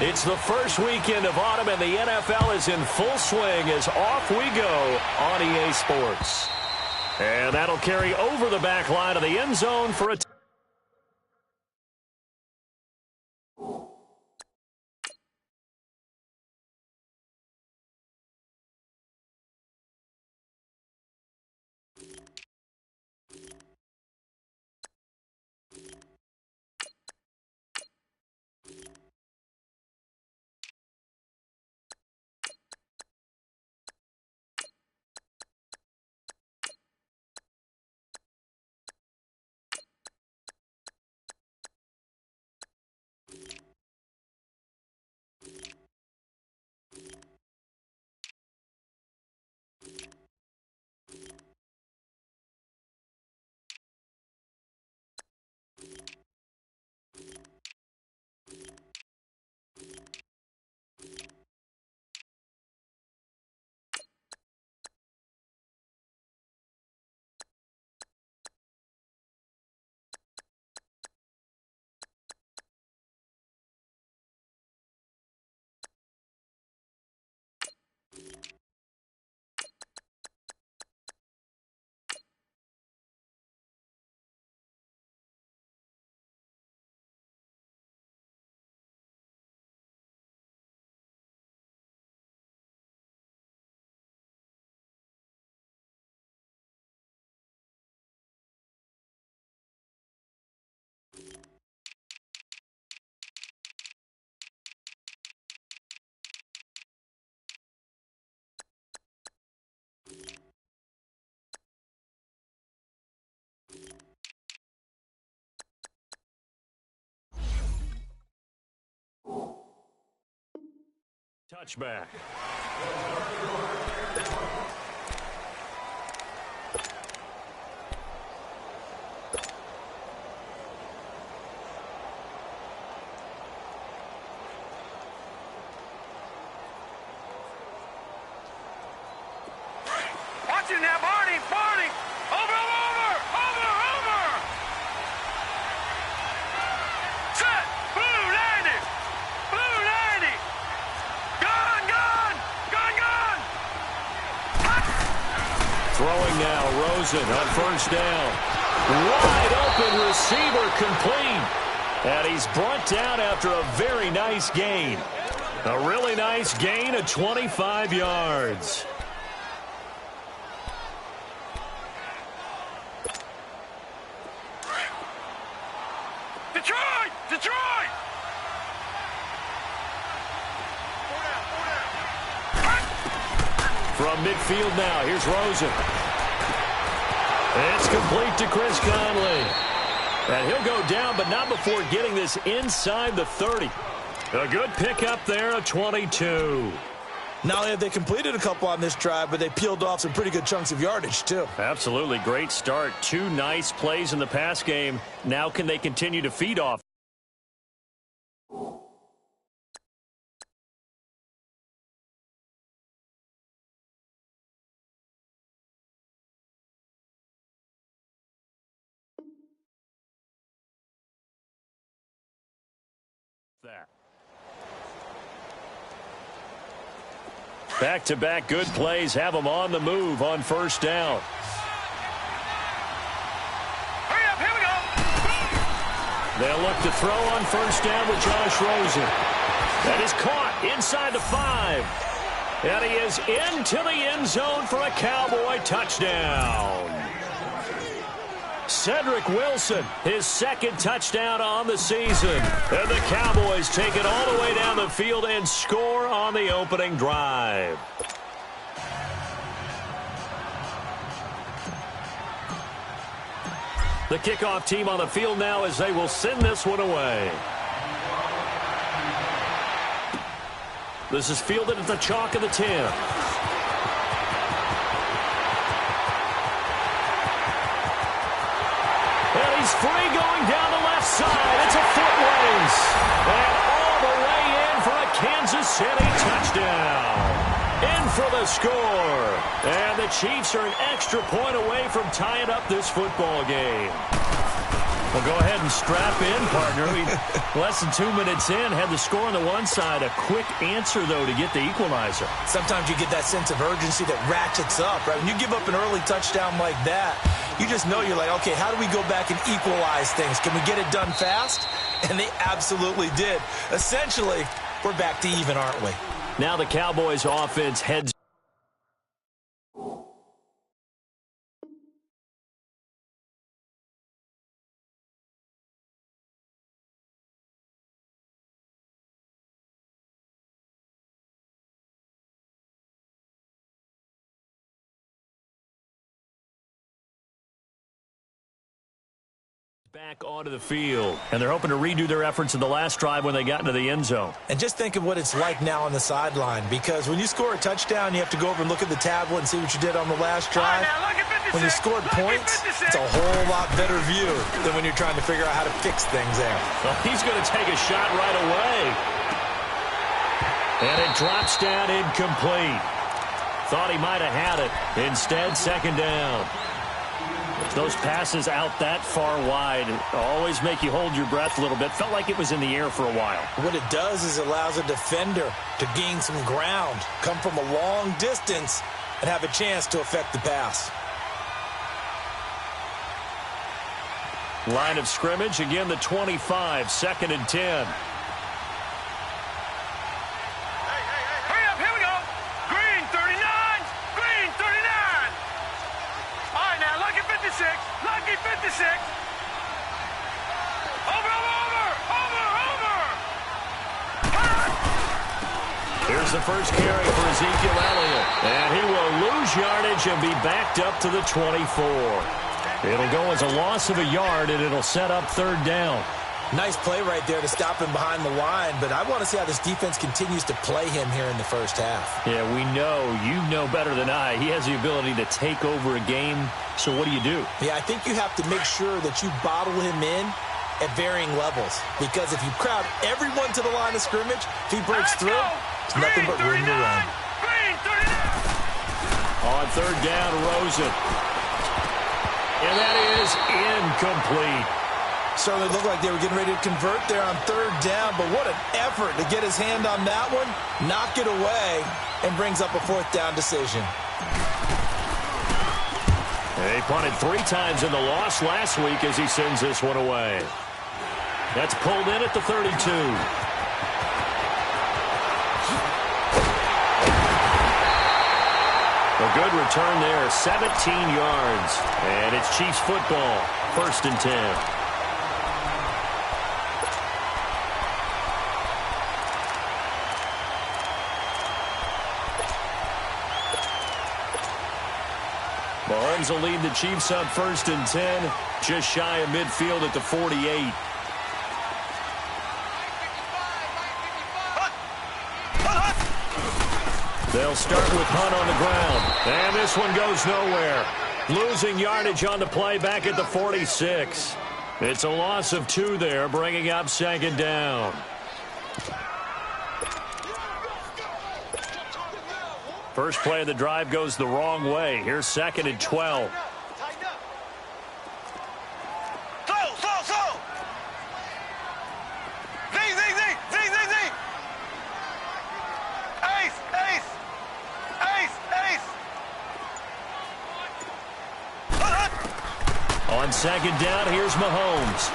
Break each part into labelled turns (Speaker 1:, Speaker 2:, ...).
Speaker 1: It's the first weekend of autumn, and the NFL is in full swing as off we go on EA Sports. And that'll carry over the back line of the end zone for a touchback.
Speaker 2: Watch it now, Barney! Barney! Over! Set! Blue landing! Gone!
Speaker 1: Throwing now, Rosen on first down. Wide open receiver complete. And he's brought down after a very nice gain. A really nice gain of 25 yards.
Speaker 2: Detroit!
Speaker 1: From midfield now, here's Rosen. It's complete to Chris Conley. And he'll go down, but not before getting this inside the 30. A good pickup there of 22.
Speaker 3: Not only have they completed a couple on this drive, but they peeled off some pretty good chunks of yardage, too.
Speaker 1: Absolutely. Great start. 2 nice plays in the pass game. Now can they continue to feed off that? Back-to-back good plays have them on the move on first down.
Speaker 2: Hurry up, here we go!
Speaker 1: They'll look to throw on first down with Josh Rosen. That is caught inside the 5. And he is into the end zone for a Cowboy touchdown. Cedric Wilson, his second touchdown on the season. And the Cowboys take it all the way down the field and score on the opening drive. The kickoff team on the field now as they will send this one away. This is fielded at the chalk of the 10. He's free going down the left side. It's a foot race. And all the way in for a Kansas City touchdown. In for the score. And the Chiefs are an extra point away from tying up this football game. Well, go ahead and strap in, partner. Less than 2 minutes in, had the score on the one side. A quick answer, though, to get the equalizer.
Speaker 3: Sometimes you get that sense of urgency that ratchets up, right? When you give up an early touchdown like that, you just know you're like, okay, how do we go back and equalize things? Can we get it done fast? And they absolutely did. Essentially, we're back to even, aren't we?
Speaker 1: Now the Cowboys offense heads. Back onto the field, and they're hoping to redo their efforts in the last drive when they got into the end zone.
Speaker 3: And just think of what it's like now on the sideline, because when you score a touchdown, you have to go over and look at the tablet and see what you did on the last drive. When you scored points, it's a whole lot better view than when you're trying to figure out how to fix things there.
Speaker 1: Well, he's going to take a shot right away. And it drops down incomplete. Thought he might have had it. Instead, second down. Those passes out that far wide always make you hold your breath a little bit. Felt like it was in the air for a while.
Speaker 3: What it does is it allows a defender to gain some ground, come from a long distance, and have a chance to affect the pass.
Speaker 1: Line of scrimmage, again the 25, 2nd and 10.
Speaker 2: Lucky 56. Over.
Speaker 1: Here's the first carry for Ezekiel Elliott. And he will lose yardage and be backed up to the 24. It'll go as a loss of a yard, and it'll set up 3rd down.
Speaker 3: Nice play right there to stop him behind the line, but I want to see how this defense continues to play him here in the first half.
Speaker 1: Yeah, we know. You know better than I. He has the ability to take over a game, so what do you do?
Speaker 3: Yeah, I think you have to make sure that you bottle him in at varying levels, because if you crowd everyone to the line of scrimmage, if he breaks through, it's nothing but room to run.
Speaker 1: On 3rd down, Rosen. And that is incomplete.
Speaker 3: Certainly looked like they were getting ready to convert there on 3rd down, but what an effort to get his hand on that one, knock it away, and brings up a 4th down decision.
Speaker 1: They punted 3 times in the loss last week as he sends this one away. That's pulled in at the 32. A good return there, 17 yards. And it's Chiefs football, 1st and 10. Mahomes will lead the Chiefs up 1st and 10, just shy of midfield at the 48. They'll start with Hunt on the ground, and this one goes nowhere. Losing yardage on the play back at the 46. It's a loss of 2 there, bringing up 2nd down. First play of the drive goes the wrong way. Here's 2nd and 12. On 2nd down, here's Mahomes.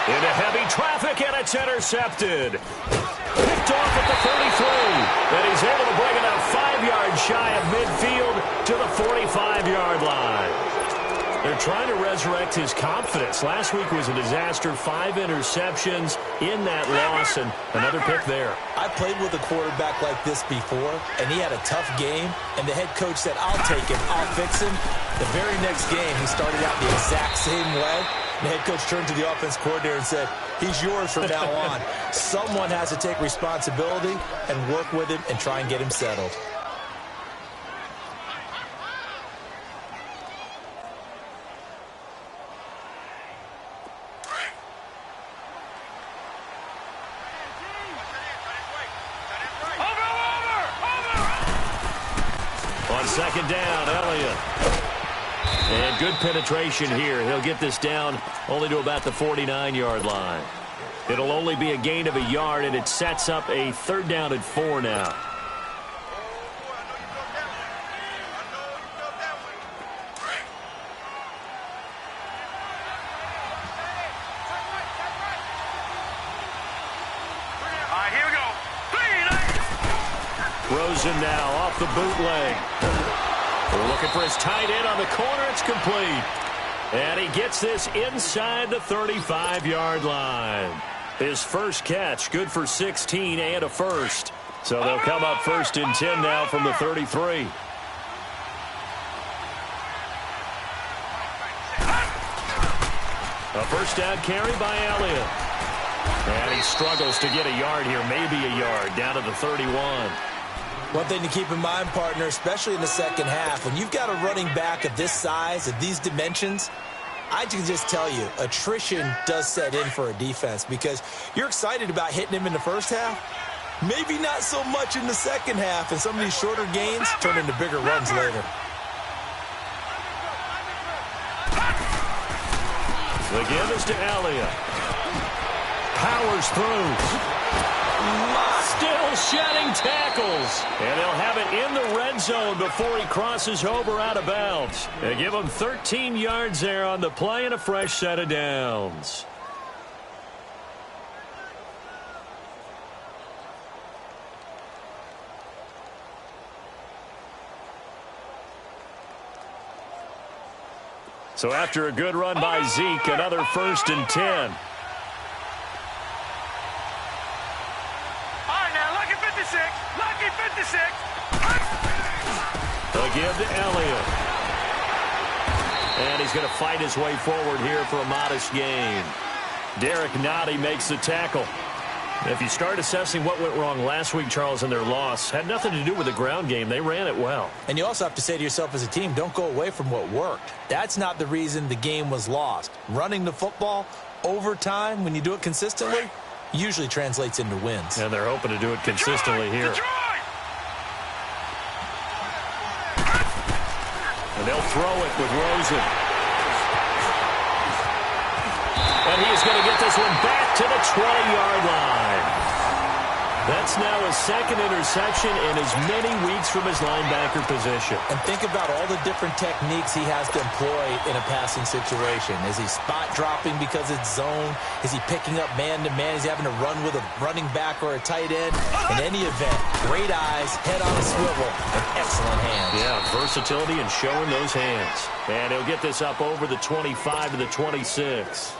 Speaker 1: Into heavy traffic, and it's intercepted. Picked off at the 33, and he's able to bring it up 5 yards shy of midfield to the 45-yard line. They're trying to resurrect his confidence. Last week was a disaster, 5 interceptions in that loss, and another pick there.
Speaker 3: I played with a quarterback like this before, and he had a tough game, and the head coach said, I'll take him, I'll fix him. The very next game, he started out the exact same way. The head coach turned to the offense coordinator and said, he's yours from now on. Someone has to take responsibility and work with him and try and get him settled.
Speaker 1: On 2nd down, Elliott. And good penetration here. He'll get this down only to about the 49-yard line. It'll only be a gain of a yard, and it sets up a 3rd down and 4 now.
Speaker 2: Here we go.
Speaker 1: Rosen now off the bootleg. Looking for his tight end on the corner. It's complete. And he gets this inside the 35-yard line. His first catch, good for 16 and a first. So they'll come up 1st and 10 now from the 33. A first down carry by Elliott. And he struggles to get a yard here, maybe a yard, down to the 31.
Speaker 3: One thing to keep in mind, partner, especially in the second half, when you've got a running back of this size, of these dimensions, I can just tell you, attrition does set in for a defense because you're excited about hitting him in the first half. Maybe not so much in the second half, and some of these shorter gains turn into bigger runs later.
Speaker 1: The give is to Elliott. Powers through. Still shedding tackles. And they'll have it in the red zone before he crosses over out of bounds. They give him 13 yards there on the play and a fresh set of downs. So after a good run by Zeke, another 1st and 10.
Speaker 2: Lucky 56.
Speaker 1: They'll give to Elliott. And he's going to fight his way forward here for a modest gain. Derek Nottie makes the tackle. If you start assessing what went wrong last week, Charles, in their loss, had nothing to do with the ground game. They ran it well.
Speaker 3: And you also have to say to yourself as a team, don't go away from what worked. That's not the reason the game was lost. Running the football over time, when you do it consistently, usually translates into wins.
Speaker 1: And they're hoping to do it consistently here. And they'll throw it with Rosen. And he is going to get this one back to the 20-yard line. That's now his 2nd interception in as many weeks from his linebacker position.
Speaker 3: And think about all the different techniques he has to employ in a passing situation. Is he spot dropping because it's zone? Is he picking up man-to-man? Is he having to run with a running back or a tight end? In any event, great eyes, head on a swivel, and excellent hands.
Speaker 1: Yeah, versatility and showing those hands. And he'll get this up over the 25 to the 26.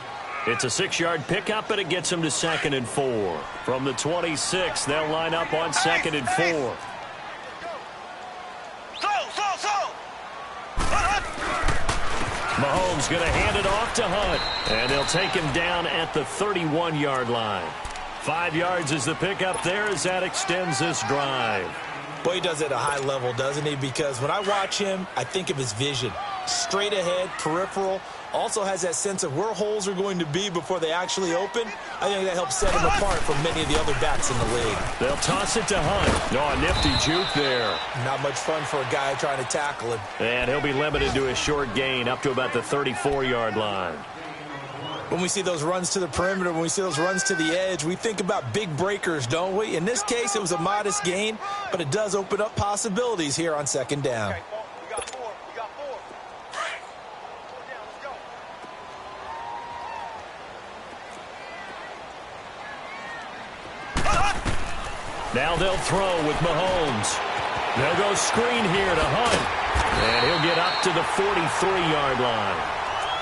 Speaker 1: It's a 6-yard pickup, and it gets him to 2nd and 4. From the 26, they'll line up on 2nd and 4. Mahomes going to hand it off to Hunt. And they'll take him down at the 31-yard line. 5 yards is the pickup there as that extends this drive.
Speaker 3: Boy, he does it at a high level, doesn't he? Because when I watch him, I think of his vision. Straight ahead, peripheral. Also has that sense of where holes are going to be before they actually open. I think that helps set him apart from many of the other backs in the league.
Speaker 1: They'll toss it to Hunt. No, a nifty juke there.
Speaker 3: Not much fun for a guy trying to tackle him.
Speaker 1: And he'll be limited to a short gain up to about the 34-yard line.
Speaker 3: When we see those runs to the perimeter, when we see those runs to the edge, we think about big breakers, don't we? In this case, it was a modest gain, but it does open up possibilities here on 2nd down.
Speaker 2: Okay, we got four.
Speaker 1: Now they'll throw with Mahomes. They'll go screen here to Hunt. And he'll get up to the 43-yard line.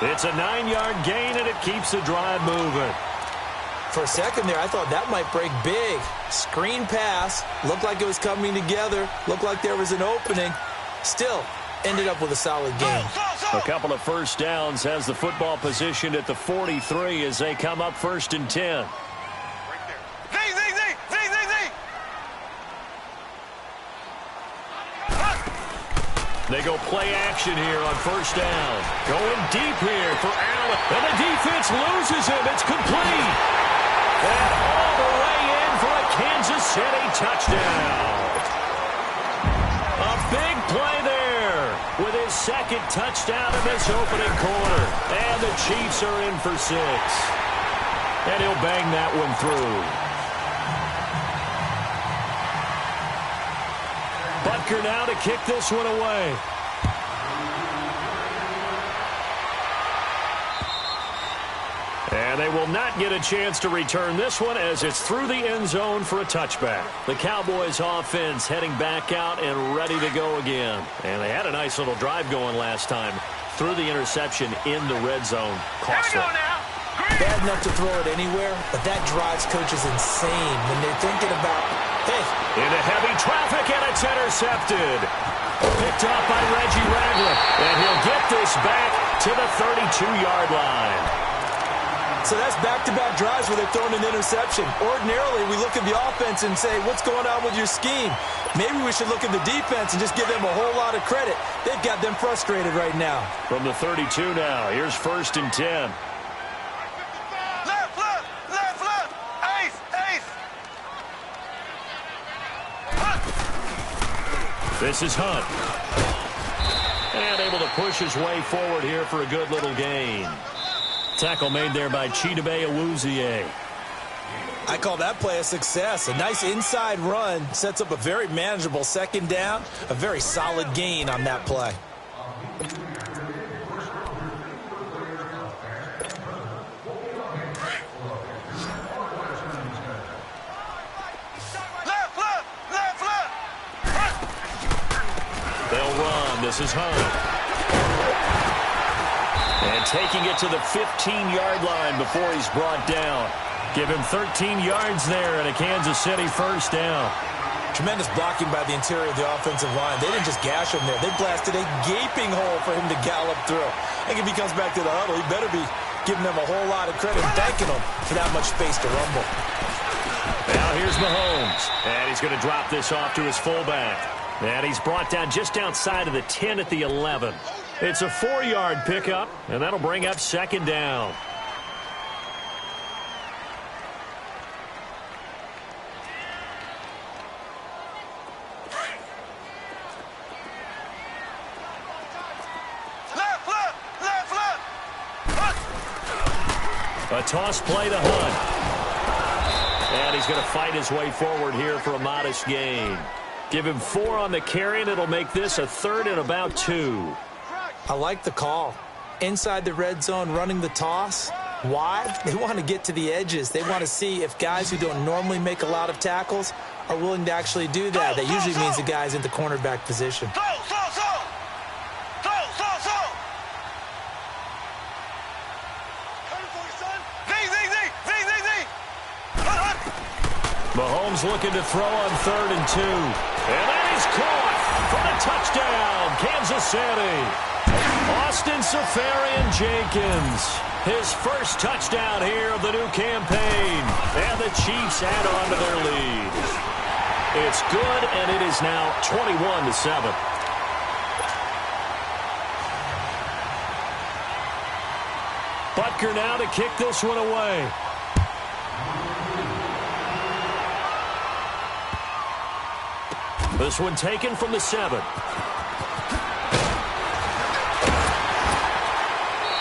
Speaker 1: It's a 9-yard gain, and it keeps the drive moving.
Speaker 3: For a second there, I thought that might break big. Screen pass. Looked like it was coming together. Looked like there was an opening. Still, ended up with a solid game.
Speaker 1: A couple of first downs has the football positioned at the 43 as they come up 1st and 10. They go play action here on 1st down. Going deep here for Allen. And the defense loses him. It's complete. And all the way in for a Kansas City touchdown. A big play there with his second touchdown in this opening quarter. And the Chiefs are in for 6. And he'll bang that one through. Butker now to kick this one away. And they will not get a chance to return this one as it's through the end zone for a touchback. The Cowboys offense heading back out and ready to go again. And they had a nice little drive going last time. Through the interception in the red zone. Costly.
Speaker 3: Bad enough to throw it anywhere, but that drives coaches insane when they're thinking about, hey.
Speaker 1: Into heavy traffic, and it's intercepted. Picked off by Reggie Ragland. And he'll get this back to the 32-yard line.
Speaker 3: So that's back-to-back drives where they're throwing an interception. Ordinarily, we look at the offense and say, what's going on with your scheme? Maybe we should look at the defense and just give them a whole lot of credit. They've got them frustrated right now.
Speaker 1: From the 32 now, here's 1st and 10.
Speaker 2: Left, ace.
Speaker 1: This is Hunt. And able to push his way forward here for a good little gain. Tackle made there by Chidobe Awuzie.
Speaker 3: I call that play a success. A nice inside run sets up a very manageable second down. A very solid gain on that play.
Speaker 1: They'll run. This is Hunt. And taking it to the 15-yard line before he's brought down. Give him 13 yards there and a Kansas City first down.
Speaker 3: Tremendous blocking by the interior of the offensive line. They didn't just gash him there. They blasted a gaping hole for him to gallop through. I think if he comes back to the huddle, he better be giving them a whole lot of credit and thanking them for that much space to rumble.
Speaker 1: Now here's Mahomes. And he's going to drop this off to his fullback. And he's brought down just outside of the 10 at the 11. It's a 4-yard pickup, and that'll bring up second down. A toss play to Hunt. And he's going to fight his way forward here for a modest gain. Give him 4 on the carry, and it'll make this a 3rd and about 2.
Speaker 3: I like the call. Inside the red zone, running the toss. Why? They want to get to the edges. They want to see if guys who don't normally make a lot of tackles are willing to actually do that. That usually means the guy's in the cornerback position.
Speaker 1: Mahomes looking to throw on 3rd and 2. And that is caught for the touchdown, Kansas City. Austin Seferian-Jenkins, his first touchdown here of the new campaign. And the Chiefs add on to their lead. It's good, and it is now 21-7. Butker now to kick this one away. This one taken from the 7.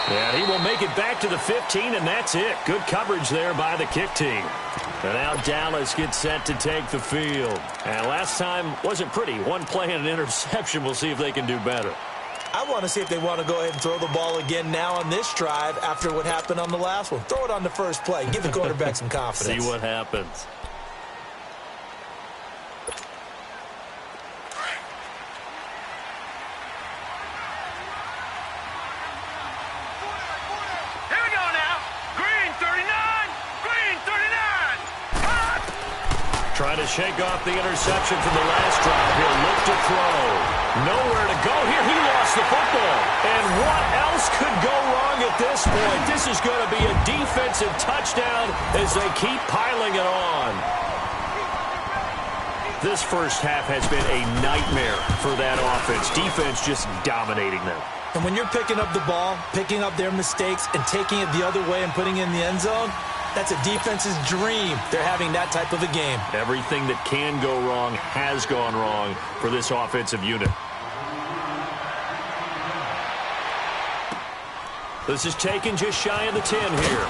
Speaker 1: And he will make it back to the 15, and that's it. Good coverage there by the kick team. And now Dallas gets set to take the field. And last time wasn't pretty. One play and an interception. We'll see if they can do better.
Speaker 3: I want to see if they want to go ahead and throw the ball again now on this drive after what happened on the last one. Throw it on the first play. Give the quarterback some confidence.
Speaker 1: See what happens. Trying to shake off the interception from the last drive. He'll look to throw. Nowhere to go here. He lost the football. And what else could go wrong at this point? This is going to be a defensive touchdown as they keep piling it on. This first half has been a nightmare for that offense. Defense just dominating them.
Speaker 3: And when you're picking up the ball, picking up their mistakes, and taking it the other way and putting it in the end zone, that's a defense's dream. They're having that type of a game.
Speaker 1: Everything that can go wrong has gone wrong for this offensive unit. This is taken just shy of the 10 here.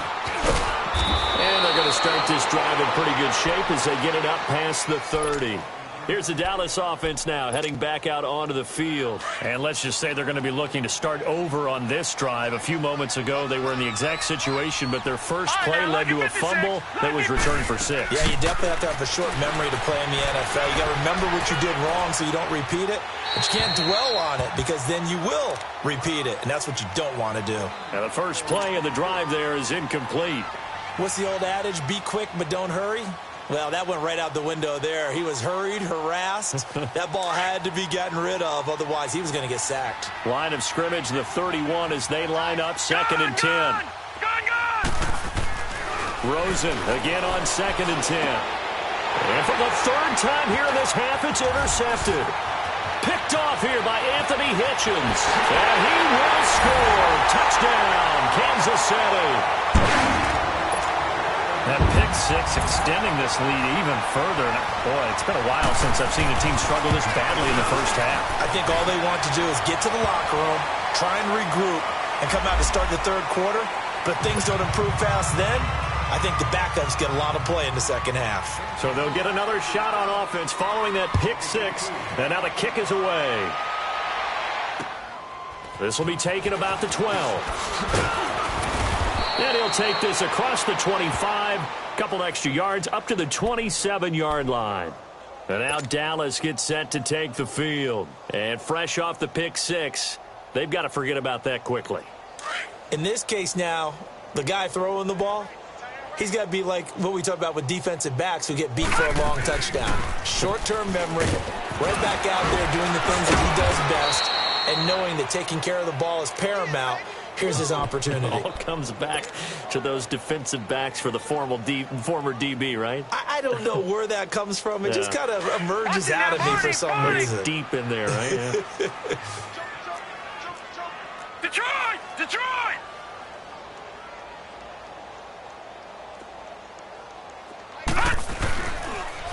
Speaker 1: And they're going to start this drive in pretty good shape as they get it up past the 30. Here's the Dallas offense now heading back out onto the field. And let's just say they're going to be looking to start over on this drive. A few moments ago, they were in the exact situation, but their first play led to a fumble that was returned for 6.
Speaker 3: Yeah, you definitely have to have a short memory to play in the NFL. You got to remember what you did wrong so you don't repeat it. But you can't dwell on it because then you will repeat it, and that's what you don't want to do.
Speaker 1: And the first play of the drive there is incomplete.
Speaker 3: What's the old adage? Be quick, but don't hurry. Well, that went right out the window there. He was hurried, harassed. That ball had to be gotten rid of, otherwise he was going to get sacked.
Speaker 1: Line of scrimmage, the 31 as they line up 2nd and 10. Rosen again on 2nd and 10. And for the 3rd time here in this half, it's intercepted. Picked off here by Anthony Hitchens. And he will score. Touchdown, Kansas City. That pick 6 extending this lead even further. Boy, it's been a while since I've seen a team struggle this badly in the first half.
Speaker 3: I think all they want to do is get to the locker room, try and regroup, and come out to start the 3rd quarter. But if things don't improve fast then, I think the backups get a lot of play in the 2nd half. So
Speaker 1: they'll get another shot on offense following that pick 6. And now the kick is away. This will be taken about the 12. And he'll take this across the 25, couple extra yards up to the 27-yard line. And now Dallas gets set to take the field. And fresh off the pick 6, they've got to forget about that quickly.
Speaker 3: In this case now, the guy throwing the ball, he's got to be like what we talk about with defensive backs who get beat for a long touchdown. Short-term memory, right back out there doing the things that he does best, and knowing that taking care of the ball is paramount. Here's his opportunity.
Speaker 1: It all comes back to those defensive backs for the former DB, right?
Speaker 3: I don't know where that comes from. It just kind of emerges out of me for some reason.
Speaker 1: Deep in there, right? Yeah.
Speaker 2: Detroit! Detroit!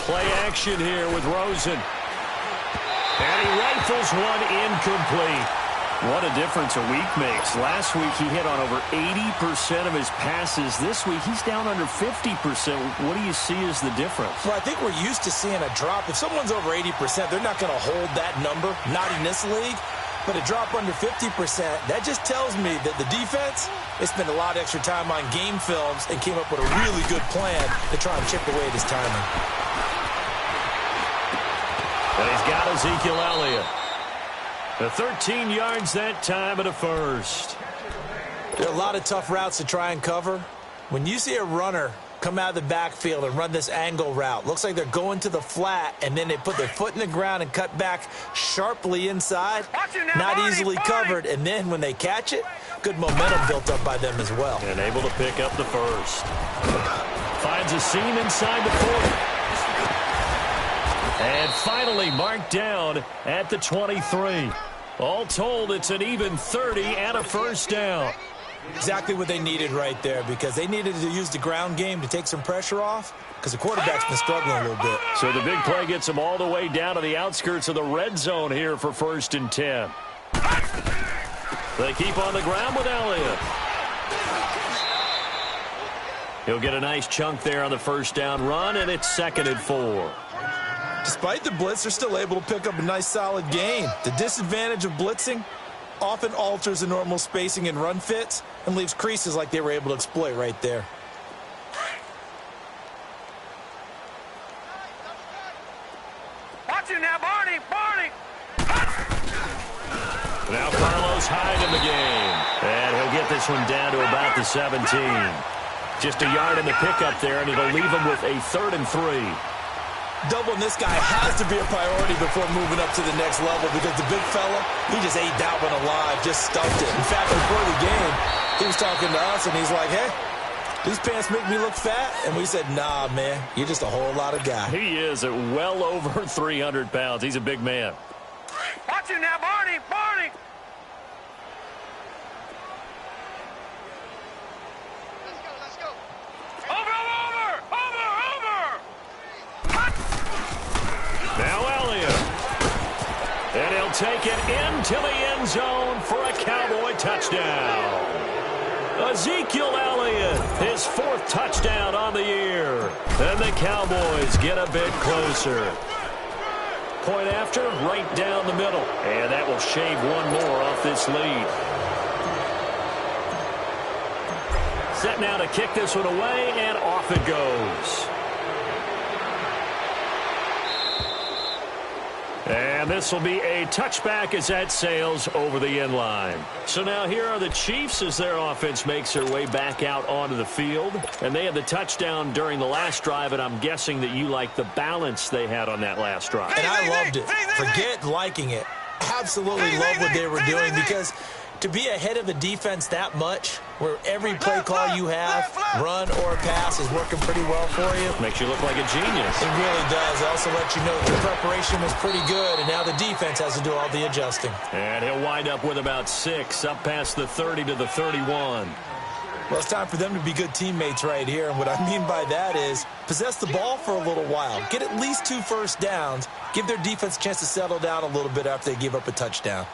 Speaker 1: Play action here with Rosen. And he rifles one incomplete. What a difference a week makes. Last week he hit on over 80% of his passes. This week he's down under 50%. What do you see as the difference?
Speaker 3: Well, I think we're used to seeing a drop. If someone's over 80%, they're not going to hold that number, not in this league. But a drop under 50%, that just tells me that the defense, they spent a lot of extra time on game films and came up with a really good plan to try and chip away at his timing.
Speaker 1: And he's got Ezekiel Elliott. The 13 yards that time at a first.
Speaker 3: There are a lot of tough routes to try and cover. When you see a runner come out of the backfield and run this angle route, looks like they're going to the flat, and then they put their foot in the ground and cut back sharply inside. Not easily covered, and then when they catch it, good momentum built up by them as well.
Speaker 1: And able to pick up the first. Finds a seam inside the 40. And finally marked down at the 23. All told, it's an even 30 and a first down.
Speaker 3: Exactly what they needed right there, because they needed to use the ground game to take some pressure off, because the quarterback's been struggling a little bit.
Speaker 1: So the big play gets them all the way down to the outskirts of the red zone here for 1st and 10. They keep on the ground with Elliott. He'll get a nice chunk there on the first down run, and it's 2nd and 4.
Speaker 3: Despite the blitz, they're still able to pick up a nice, solid gain. The disadvantage of blitzing often alters the normal spacing and run fits and leaves creases like they were able to exploit right there.
Speaker 2: Watch it now, Barney! Barney!
Speaker 1: Now Carlos Hyde in the game. And he'll get this one down to about the 17. Just a yard in the pickup there, and it'll leave him with a 3rd and 3.
Speaker 3: Doubling this guy has to be a priority before moving up to the next level, because the big fella, he just ate that one alive, just stuffed it. In fact, before the game, he was talking to us, and he's like, hey, these pants make me look fat? And we said, nah, man, you're just a whole lot of guy.
Speaker 1: He is at well over 300 pounds. He's a big man.
Speaker 2: Watch it now, Barney! Barney! Let's go! Over!
Speaker 1: Now Elliott. And he'll take it into the end zone for a Cowboy touchdown. Ezekiel Elliott, his 4th touchdown on the year. And the Cowboys get a bit closer. Point after, right down the middle. And that will shave one more off this lead. Set now to kick this one away, and off it goes. And this will be a touchback as that sails over the end line. So now here are the Chiefs as their offense makes their way back out onto the field. And they had the touchdown during the last drive, and I'm guessing that you like the balance they had on that last drive.
Speaker 3: And I loved it. Forget liking it. Absolutely love what they were doing, because to be ahead of a defense that much, where every play call you have, run or pass, is working pretty well for you.
Speaker 1: Makes you look like a genius.
Speaker 3: It really does. It also lets you know the preparation was pretty good, and now the defense has to do all the adjusting.
Speaker 1: And he'll wind up with about 6, up past the 30 to the 31.
Speaker 3: Well, it's time for them to be good teammates right here, and what I mean by that is possess the ball for a little while, get at least 2 first downs, give their defense a chance to settle down a little bit after they give up a touchdown.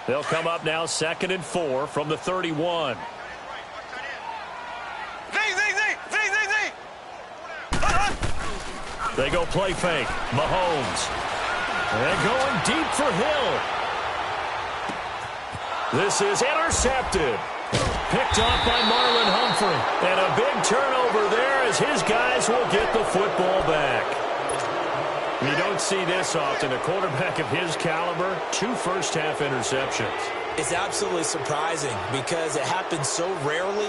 Speaker 1: They'll come up now 2nd and 4 from the 31. They go play fake. Mahomes. And going deep for Hill. This is intercepted. Picked off by Marlon Humphrey. And a big turnover there as his guys will get the football back. You don't see this often. A quarterback of his caliber, 2 first-half interceptions.
Speaker 3: It's absolutely surprising because it happens so rarely.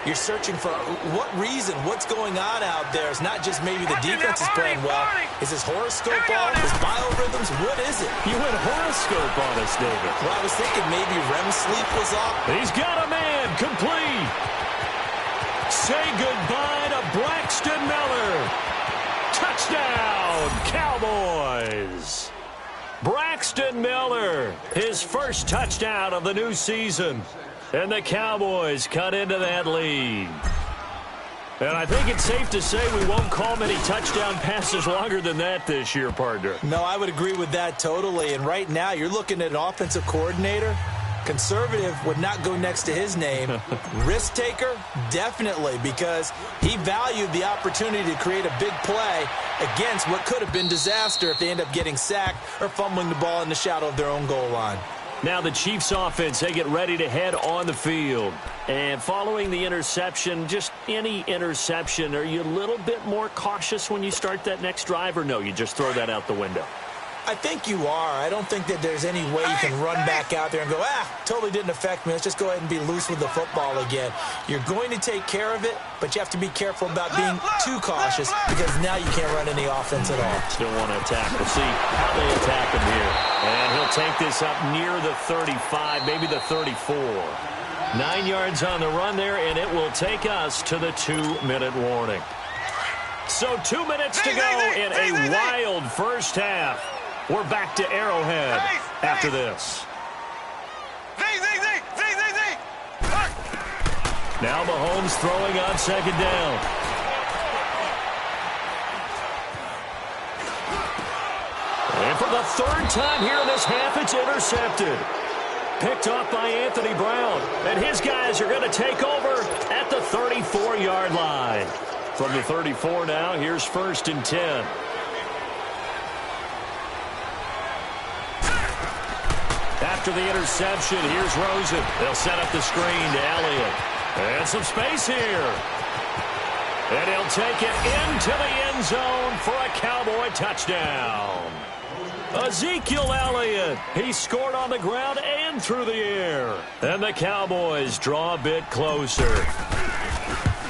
Speaker 3: You're searching for what reason, what's going on out there. It's not just maybe the defense is playing well. Is this horoscope off? Is biorhythms? What is it?
Speaker 1: You went horoscope on us, David.
Speaker 3: Well, I was thinking maybe REM sleep was off.
Speaker 1: He's got a man complete. Say goodbye to Braxton Miller. Touchdown, Cowboys. Braxton Miller, his first touchdown of the new season. And the Cowboys cut into that lead. And I think it's safe to say we won't call many touchdown passes longer than that this year, partner.
Speaker 3: No, I would agree with that totally. And right now, you're looking at an offensive coordinator. Conservative would not go next to his name. Risk taker, definitely, because he valued the opportunity to create a big play against what could have been disaster if they end up getting sacked or fumbling the ball in the shadow of their own goal line.
Speaker 1: Now the Chiefs offense, they get ready to head on the field. And following the interception, just any interception, are you a little bit more cautious when you start that next drive, or no, you just throw that out the window?
Speaker 3: I think you are. I don't think that there's any way you can run back out there and go, totally didn't affect me. Let's just go ahead and be loose with the football again. You're going to take care of it, but you have to be careful about being too cautious because now you can't run any offense at all.
Speaker 1: Still want to attack. We'll see how they attack him here. And he'll take this up near the 35, maybe the 34. 9 yards on the run there, and it will take us to the 2-minute warning. So 2 minutes to go in a wild first half. We're back to Arrowhead after this. Now Mahomes throwing on 2nd down. And for the 3rd time here in this half, it's intercepted. Picked off by Anthony Brown. And his guys are going to take over at the 34-yard line. From the 34 now, here's 1st and 10. After the interception, here's Rosen. They'll set up the screen to Elliott. And some space here. And he'll take it into the end zone for a Cowboy touchdown. Ezekiel Elliott, he scored on the ground and through the air. And the Cowboys draw a bit closer.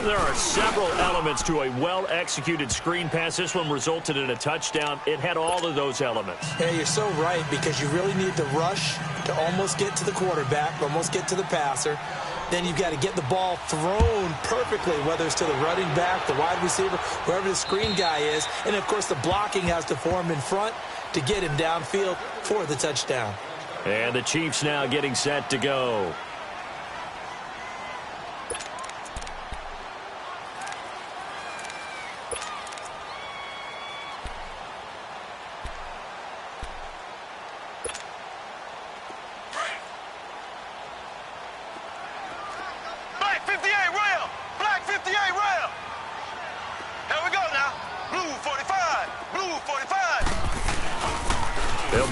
Speaker 1: There are several elements to a well-executed screen pass. This one resulted in a touchdown. It had all of those elements.
Speaker 3: Yeah, you're so right, because you really need the rush to almost get to the quarterback, almost get to the passer. Then you've got to get the ball thrown perfectly, whether it's to the running back, the wide receiver, wherever the screen guy is. And, of course, the blocking has to form in front to get him downfield for the touchdown.
Speaker 1: And the Chiefs now getting set to go.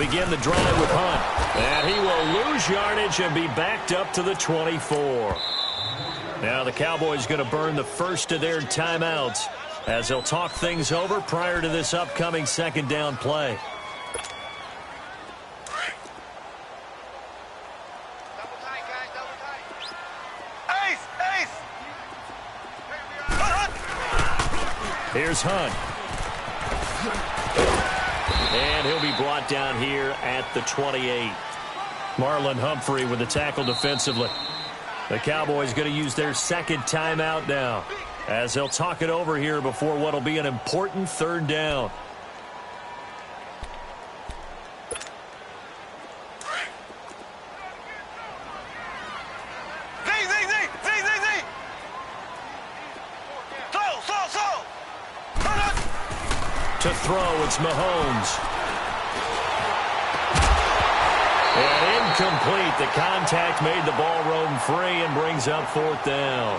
Speaker 1: begin the drive with Hunt. And he will lose yardage and be backed up to the 24. Now the Cowboys going to burn the first of their timeouts as they'll talk things over prior to this upcoming second down play.
Speaker 2: Double tight, guys, double tight. Ace, ace.
Speaker 1: Here's Hunt. And he'll be brought down here at the 28. Marlon Humphrey with the tackle defensively. The Cowboys going to use their second timeout now as they'll talk it over here before what will be an important third down. To throw, it's Mahomes. And incomplete. The contact made the ball roam free and brings up fourth down.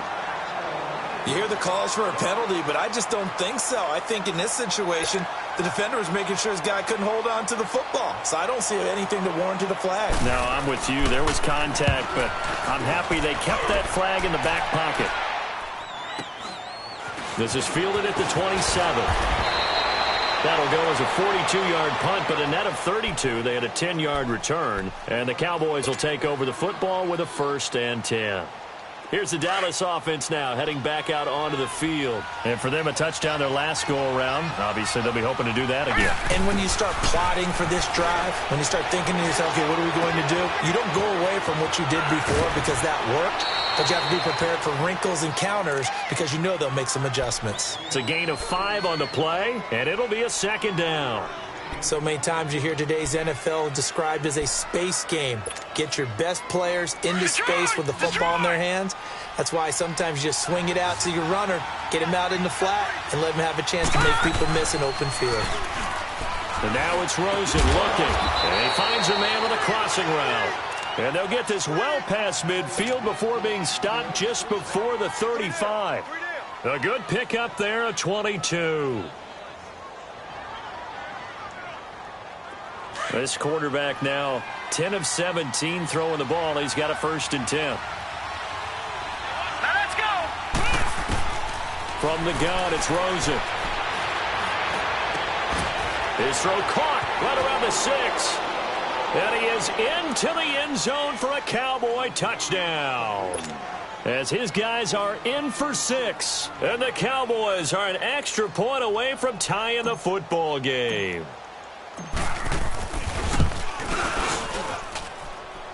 Speaker 3: You hear the calls for a penalty, but I just don't think so. I think in this situation, the defender was making sure his guy couldn't hold on to the football. So I don't see anything to warrant a flag.
Speaker 1: No, I'm with you. There was contact, but I'm happy they kept that flag in the back pocket. This is fielded at the 27. That'll go as a 42-yard punt, but a net of 32. They had a 10-yard return, and the Cowboys will take over the football with a 1st and 10. Here's the Dallas offense now heading back out onto the field. And for them, a touchdown their last go-around. Obviously, they'll be hoping to do that again.
Speaker 3: And when you start plotting for this drive, when you start thinking to yourself, okay, what are we going to do? You don't go away from what you did before because that worked, but you have to be prepared for wrinkles and counters because you know they'll make some adjustments.
Speaker 1: It's a gain of 5 on the play, and it'll be a second down.
Speaker 3: So many times you hear today's NFL described as a space game. Get your best players into space with the football in their hands. That's why sometimes you just swing it out to your runner, get him out in the flat, and let him have a chance to make people miss an open field.
Speaker 1: And now it's Rosen looking, and he finds a man on a crossing route. And they'll get this well past midfield before being stopped just before the 35. A good pickup there, a 22. This quarterback now 10 of 17 throwing the ball. He's got a 1st and 10.
Speaker 2: Now let's go.
Speaker 1: From the gun, it's Rosen. His throw caught right around the 6. And he is into the end zone for a Cowboy touchdown. As his guys are in for 6. And the Cowboys are an extra point away from tying the football game.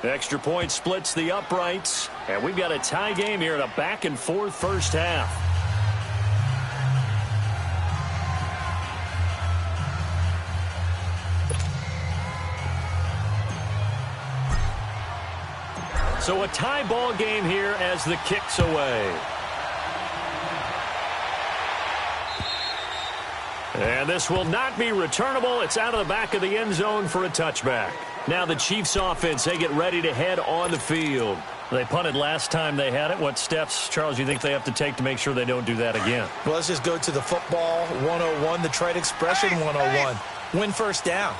Speaker 1: Extra point splits the uprights, and we've got a tie game here in a back-and-forth first half. So a tie ball game here as the kick's away. And this will not be returnable. It's out of the back of the end zone for a touchback. Now the Chiefs offense, they get ready to head on the field. They punted last time they had it. What steps, Charles, you think they have to take to make sure they don't do that again?
Speaker 3: Well, let's just go to the football 101, the trade expression 101. Win first down.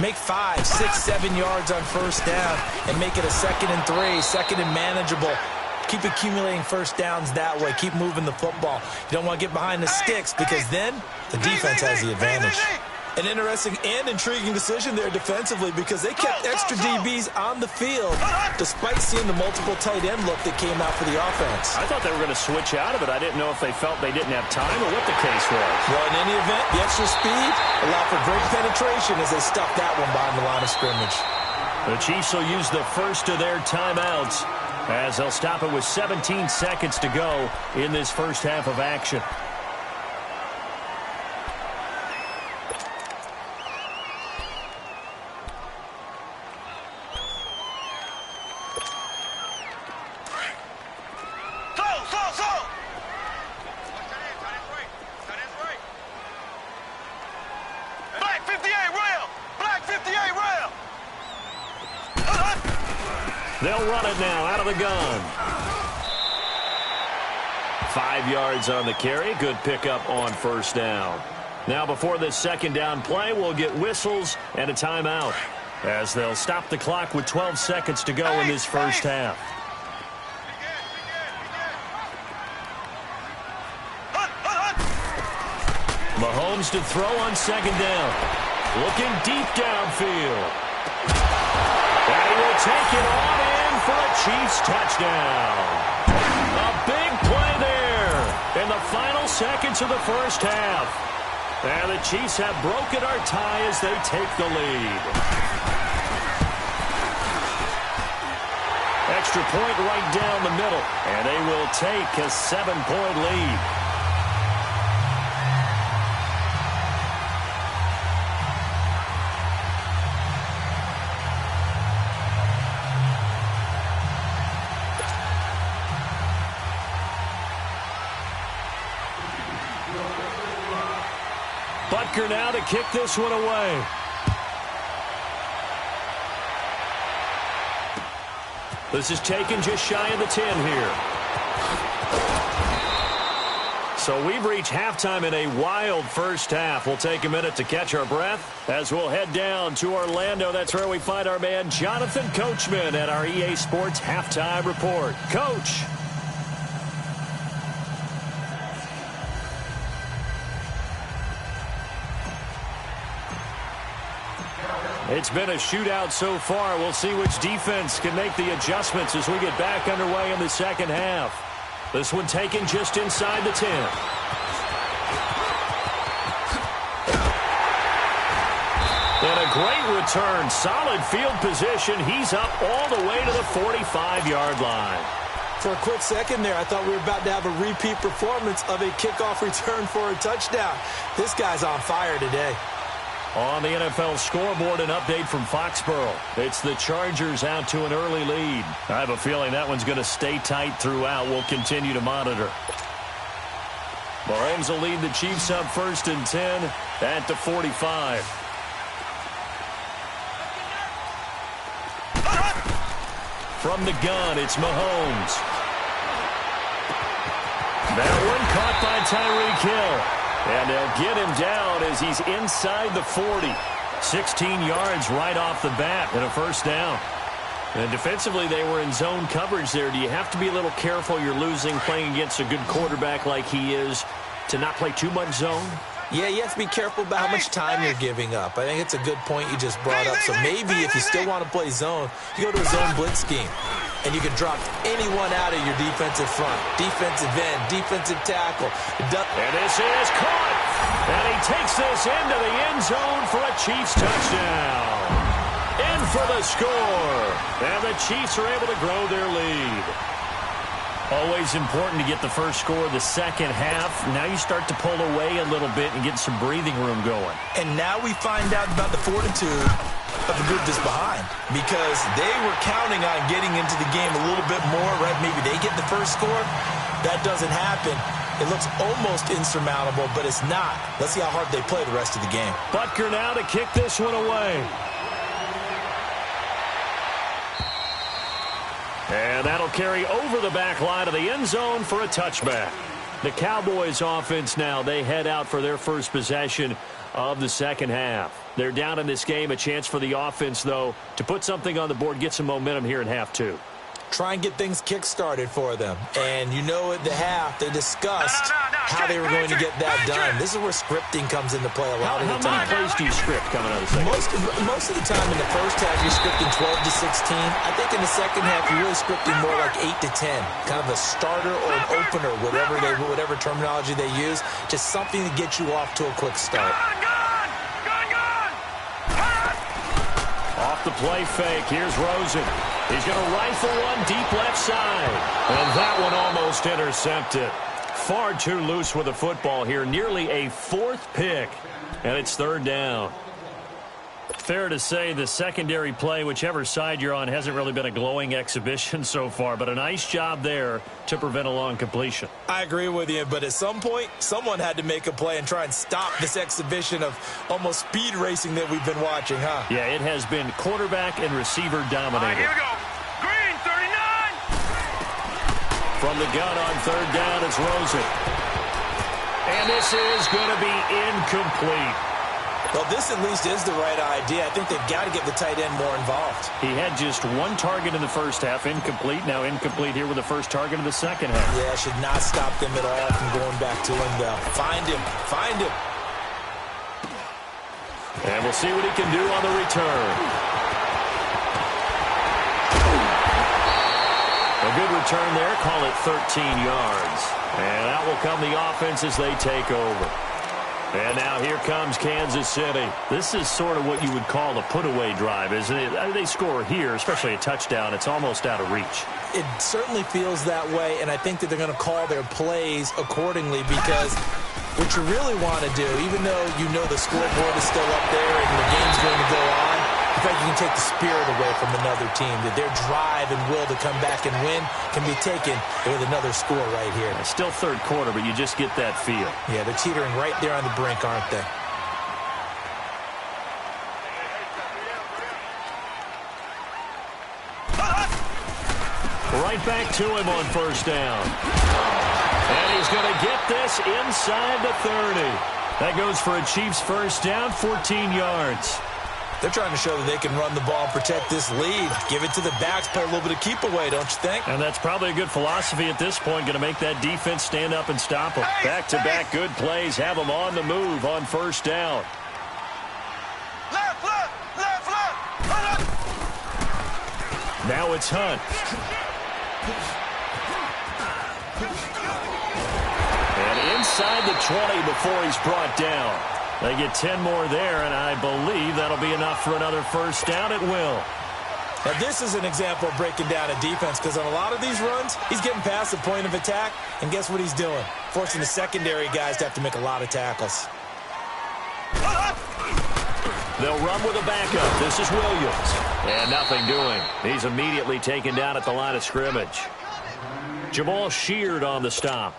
Speaker 3: Make 5, 6, 7 yards on first down and make it a 2nd and 3, 2nd and manageable. Keep accumulating first downs that way. Keep moving the football. You don't want to get behind the sticks because then the defense has the advantage. An interesting and intriguing decision there defensively because they kept extra DBs on the field despite seeing the multiple tight end look that came out for the offense.
Speaker 1: I thought they were going to switch out of it. I didn't know if they felt they didn't have time or what the case was.
Speaker 3: Well, in any event, the extra speed allowed for great penetration as they stuffed that one behind the line of scrimmage.
Speaker 1: The Chiefs will use the first of their timeouts as they'll stop it with 17 seconds to go in this first half of action. They'll run it now out of the gun. 5 yards on the carry. Good pickup on first down. Now before this second down play, we'll get whistles and a timeout. as they'll stop the clock with 12 seconds to go in this first half. Mahomes to throw on second down. Looking deep downfield. And he will take it on in for a Chiefs touchdown. A big play there in the final seconds of the first half. And the Chiefs have broken our tie as they take the lead. Extra point right down the middle. And they will take a 7-point lead. Butker now to kick this one away. This is taken just shy of the 10 here. So we've reached halftime in a wild first half. We'll take a minute to catch our breath as we'll head down to Orlando. That's where we find our man Jonathan Coachman at our EA Sports Halftime Report. Coach. It's been a shootout so far. We'll see which defense can make the adjustments as we get back underway in the second half. This one taken just inside the 10. And a great return. Solid field position. He's up all the way to the 45-yard line.
Speaker 3: For a quick second there, I thought we were about to have a repeat performance of a kickoff return for a touchdown. This guy's on fire today.
Speaker 1: On the NFL scoreboard, an update from Foxborough. It's the Chargers out to an early lead. I have a feeling that one's going to stay tight throughout. We'll continue to monitor. Mahomes will lead the Chiefs up 1st and 10 at the 45. From the gun, it's Mahomes. That one caught by Tyreek Hill. And they'll get him down as he's inside the 40. 16 yards right off the bat and a first down. And defensively, they were in zone coverage there. Do you have to be a little careful? You're losing playing against a good quarterback like he is to not play too much zone?
Speaker 3: Yeah, you have to be careful about how much time you're giving up. I think it's a good point you just brought up. So maybe if you still want to play zone, you go to a zone blitz scheme. And you can drop anyone out of your defensive front. Defensive end, defensive tackle.
Speaker 1: And this is caught. And he takes this into the end zone for a Chiefs touchdown. In for the score. And the Chiefs are able to grow their lead. Always important to get the first score of the second half. Now you start to pull away a little bit and get some breathing room going.
Speaker 3: And now we find out about the fortitude of the group that's behind, because they were counting on getting into the game a little bit more, right? Maybe they get the first score. That doesn't happen. It looks almost insurmountable, but it's not. Let's see how hard they play the rest of the game.
Speaker 1: Butker now to kick this one away. And that'll carry over the back line of the end zone for a touchback. The Cowboys offense now, they head out for their first possession of the second half. They're down in this game. A chance for the offense, though, to put something on the board, get some momentum here in half two.
Speaker 3: Try and get things kick-started for them. And you know at the half, they discussed how they were going to get that done. This is where scripting comes into play a lot of the time.
Speaker 1: How many plays do you script coming out of the second?
Speaker 3: Most of the time in the first half, you're scripting 12 to 16. I think in the second half, you're really scripting more like 8 to 10. Kind of a starter or an opener, whatever terminology they use. Just something to get you off to a quick start.
Speaker 1: Off the play fake, here's Rosen. He's going to rifle one deep left side. And that one almost intercepted. Far too loose with the football here. Nearly a fourth pick. And it's third down. Fair to say the secondary play, whichever side you're on, hasn't really been a glowing exhibition so far. But a nice job there to prevent a long completion.
Speaker 3: I agree with you, but at some point, someone had to make a play and try and stop this exhibition of almost speed racing that we've been watching, huh?
Speaker 1: Yeah, it has been quarterback and receiver dominated.
Speaker 2: Here we go. Green, 39.
Speaker 1: From the gun on third down, it's Rosen. And this is going to be incomplete.
Speaker 3: Well, this at least is the right idea. I think they've got to get the tight end more involved.
Speaker 1: He had just one target in the first half, incomplete. Now incomplete here with the first target of the second half.
Speaker 3: Yeah, should not stop them at all from going back to him, though. Find him. Find him.
Speaker 1: And we'll see what he can do on the return. A good return there. Call it 13 yards. And out will come the offense as they take over. And now here comes Kansas City. This is sort of what you would call a put-away drive, isn't it? They score here, especially a touchdown. It's almost out of reach.
Speaker 3: It certainly feels that way, and I think that they're going to call their plays accordingly because what you really want to do, even though you know the scoreboard is still up there and the game's going to go on, in fact, you can take the spirit away from another team, that their drive and will to come back and win can be taken with another score right here.
Speaker 1: It's still third quarter, but you just get that feel.
Speaker 3: Yeah, they're teetering right there on the brink, aren't they?
Speaker 1: Right back to him on first down. And he's going to get this inside the 30. That goes for a Chiefs first down, 14 yards.
Speaker 3: They're trying to show that they can run the ball and protect this lead. Give it to the backs, play a little bit of keep away, don't you think?
Speaker 1: And that's probably a good philosophy at this point, going to make that defense stand up and stop them. Back-to-back good plays, have them on the move on first down.
Speaker 2: Left, left, left, left.
Speaker 1: Now it's Hunt. And inside the 20 before he's brought down. They get 10 more there, and I believe that'll be enough for another first down. It will.
Speaker 3: Now, this is an example of breaking down a defense because on a lot of these runs, he's getting past the point of attack, and guess what he's doing? Forcing the secondary guys to have to make a lot of tackles.
Speaker 1: They'll run with a backup. This is Williams. And nothing doing. He's immediately taken down at the line of scrimmage. Jamal Sheard on the stop.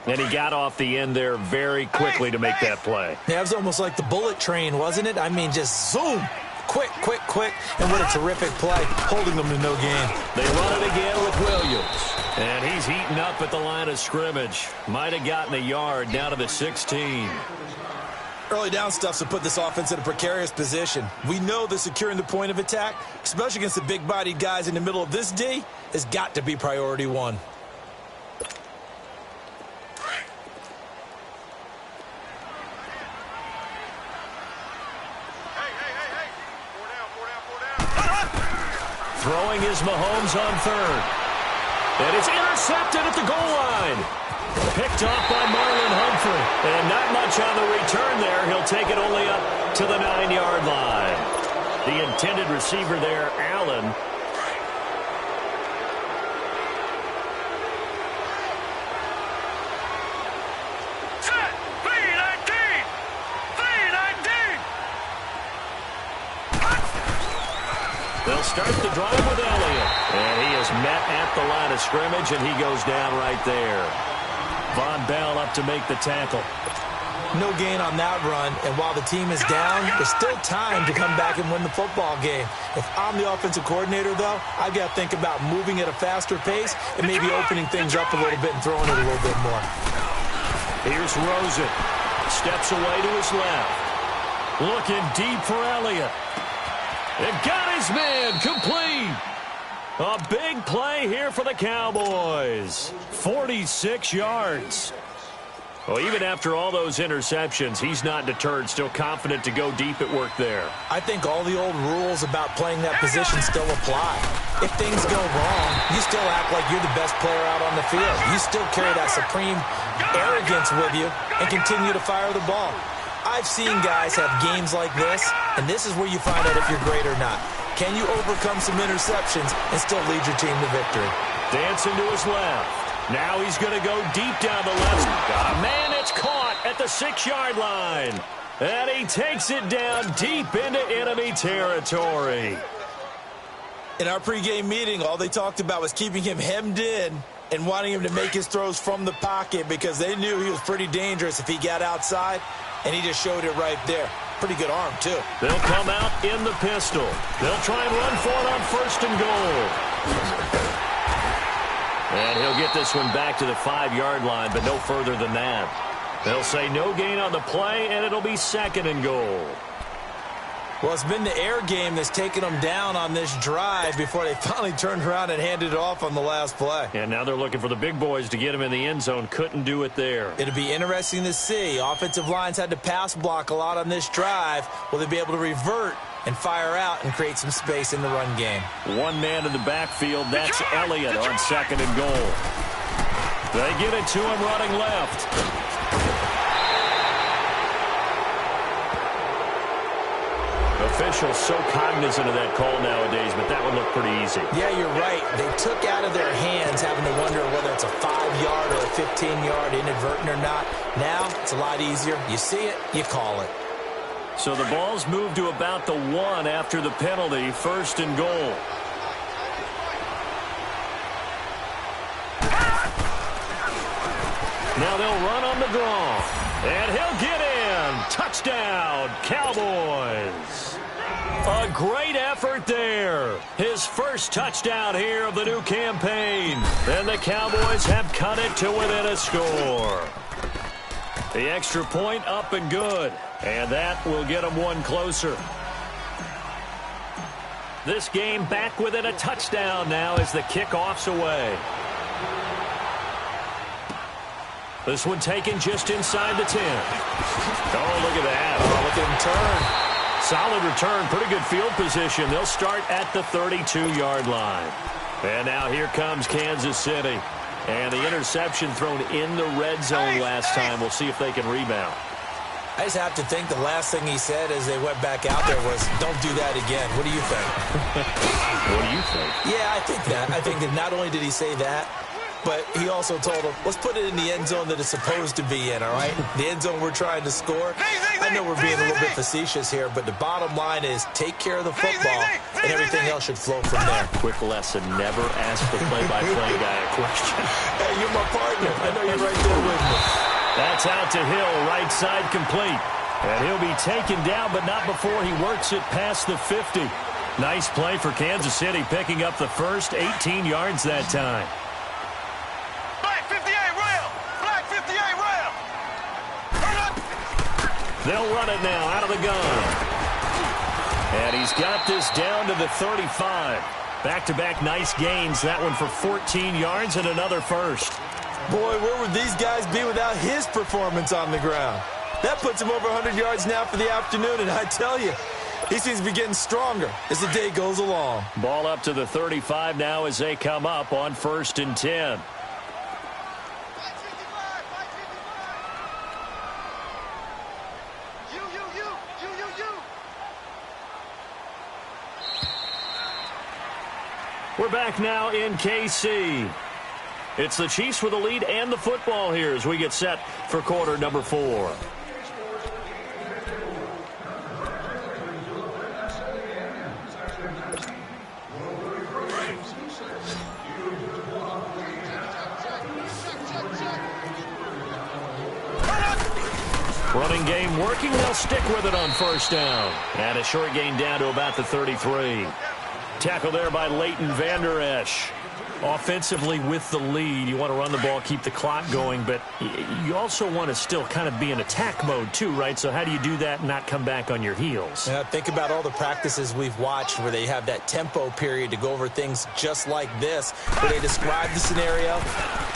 Speaker 1: And he got off the end there very quickly to make that play.
Speaker 3: Yeah, it was almost like the bullet train, wasn't it? I mean, just zoom. Quick, quick, quick. And what a terrific play, holding them to no gain.
Speaker 1: They run it again with Williams. And he's heating up at the line of scrimmage. Might have gotten a yard down to the 16.
Speaker 3: Early down stuff to put this offense in a precarious position. We know that securing the point of attack, especially against the big-bodied guys in the middle of this D, has got to be priority one.
Speaker 1: Throwing is Mahomes on third. And it's intercepted at the goal line. Picked off by Marlon Humphrey. And not much on the return there. He'll take it only up to the 9-yard line. The intended receiver there, Allen. They'll start the drive with Elliott. And he is met at the line of scrimmage, and he goes down right there. Von Bell up to make the tackle.
Speaker 3: No gain on that run, and while the team is down, there's still time to come back and win the football game. If I'm the offensive coordinator, though, I've got to think about moving at a faster pace and maybe opening things up a little bit and throwing it a little bit more.
Speaker 1: Here's Rosen. Steps away to his left. Looking deep for Elliott. And got his man complete. A big play here for the Cowboys. 46 yards. Well, even after all those interceptions, he's not deterred, still confident to go deep at work there.
Speaker 3: I think all the old rules about playing that position still apply. If things go wrong, you still act like you're the best player out on the field. You still carry that supreme arrogance with you and continue to fire the ball. I've seen guys have games like this, and this is where you find out if you're great or not. Can you overcome some interceptions and still lead your team to victory?
Speaker 1: Dancing to his left. Now he's going to go deep down the left. Man, it's caught at the 6-yard line. And he takes it down deep into enemy territory.
Speaker 3: In our pregame meeting, all they talked about was keeping him hemmed in and wanting him to make his throws from the pocket because they knew he was pretty dangerous if he got outside, and he just showed it right there. Pretty good arm, too.
Speaker 1: They'll come out in the pistol. They'll try and run for it on 1st and goal. And he'll get this one back to the 5-yard line, but no further than that. They'll say no gain on the play, and it'll be 2nd and goal.
Speaker 3: Well, it's been the air game that's taken them down on this drive before they finally turned around and handed it off on the last play.
Speaker 1: And now they're looking for the big boys to get him in the end zone. Couldn't do it there.
Speaker 3: It'll be interesting to see. Offensive lines had to pass block a lot on this drive. Will they be able to revert and fire out and create some space in the run game?
Speaker 1: One man in the backfield. That's Elliott on 2nd and goal. They get it to him running left. Officials so cognizant of that call nowadays, but that would look pretty easy.
Speaker 3: Yeah, you're right. They took out of their hands having to wonder whether it's a 5-yard or a 15-yard inadvertent or not. Now, it's a lot easier. You see it, you call it.
Speaker 1: So the ball's moved to about the 1 after the penalty, 1st and goal. Now they'll run on the draw. And he'll get in. Touchdown, Cowboys. A great effort there. His first touchdown here of the new campaign. And the Cowboys have cut it to within a score. The extra point up and good. And that will get them one closer. This game back within a touchdown now as the kickoff's away. This one taken just inside the 10. Oh, look at that.
Speaker 3: Oh, look at him turn.
Speaker 1: Solid return, pretty good field position. They'll start at the 32-yard line. And now here comes Kansas City. And the interception thrown in the red zone last time. We'll see if they can rebound.
Speaker 3: I just have to think the last thing he said as they went back out there was, don't do that again. What do you think?
Speaker 1: What do you think?
Speaker 3: Yeah, I think that. I think that not only did he say that, but he also told him, let's put it in the end zone that it's supposed to be in, all right? The end zone we're trying to score. I know we're being a little bit facetious here, but the bottom line is take care of the football, and everything else should flow from there.
Speaker 1: Quick lesson, never ask the play-by-play guy a question.
Speaker 3: Hey, you're my partner. I know you're right there with me.
Speaker 1: That's out to Hill, right side complete. And he'll be taken down, but not before he works it past the 50. Nice play for Kansas City, picking up the first 18 yards that time. They'll run it now out of the gun. And he's got this down to the 35. Back-to-back nice gains. That one for 14 yards and another first.
Speaker 3: Boy, where would these guys be without his performance on the ground? That puts him over 100 yards now for the afternoon, and I tell you, he seems to be getting stronger as the day goes along.
Speaker 1: Ball up to the 35 now as they come up on 1st and 10. We're back now in KC. It's the Chiefs with the lead and the football here as we get set for quarter number 4. Running game working. They'll stick with it on 1st down. And a short gain down to about the 33. Tackle there by Leighton Vander Esch. Offensively with the lead, you want to run the ball, keep the clock going, but you also want to still kind of be in attack mode too, right? So how do you do that and not come back on your heels?
Speaker 3: Yeah, think about all the practices we've watched where they have that tempo period to go over things just like this, where they describe the scenario,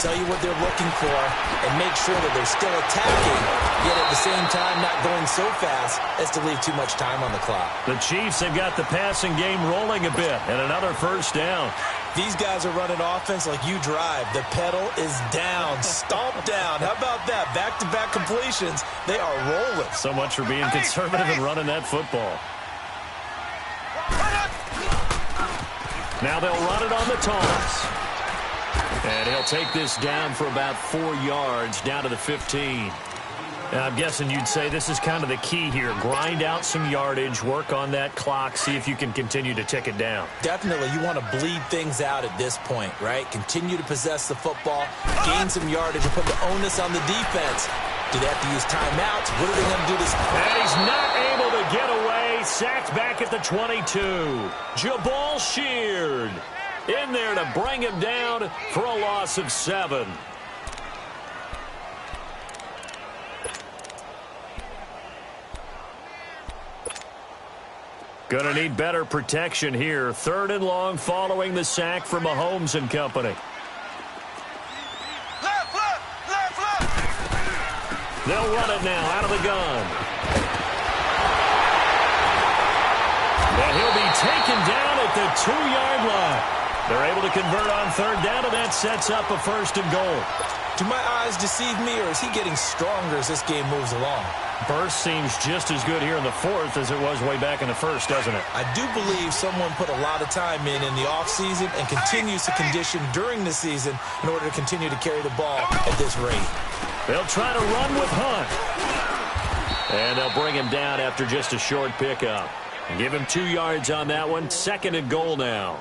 Speaker 3: tell you what they're looking for, and make sure that they're still attacking, yet at the same time not going so fast as to leave too much time on the clock.
Speaker 1: The Chiefs have got the passing game rolling a bit, and another 1st down.
Speaker 3: These guys are running offense like you drive. The pedal is down, stomp down. How about that? Back-to-back completions. They are rolling.
Speaker 1: So much for being conservative and running that football. Now they'll run it on the toss. And he'll take this down for about 4 yards, down to the 15. And I'm guessing you'd say this is kind of the key here. Grind out some yardage, work on that clock, see if you can continue to tick it down.
Speaker 3: Definitely, you want to bleed things out at this point, right? Continue to possess the football, gain some yardage, and put the onus on the defense. Do they have to use timeouts? What are they going to do this?
Speaker 1: And he's not able to get away. Sacked back at the 22. Jabal Sheard in there to bring him down for a loss of 7. Gonna need better protection here. 3rd and long following the sack from Mahomes and company. They'll run it now out of the gun. And he'll be taken down at the 2-yard line. They're able to convert on 3rd down, and that sets up a 1st and goal.
Speaker 3: Do my eyes deceive me, or is he getting stronger as this game moves along?
Speaker 1: Burst seems just as good here in the 4th as it was way back in the 1st, doesn't it?
Speaker 3: I do believe someone put a lot of time in the offseason and continues to condition during the season in order to continue to carry the ball at this rate.
Speaker 1: They'll try to run with Hunt. And they'll bring him down after just a short pickup. Give him 2 yards on that one. 2nd and goal now.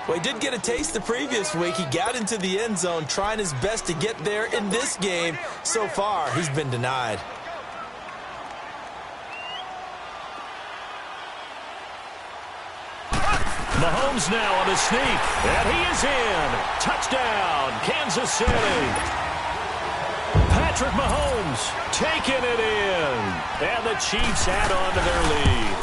Speaker 3: Well, he did get a taste the previous week. He got into the end zone trying his best to get there in this game. So far, he's been denied.
Speaker 1: Mahomes now on the sneak. And he is in. Touchdown, Kansas City. Patrick Mahomes taking it in. And the Chiefs add on to their lead.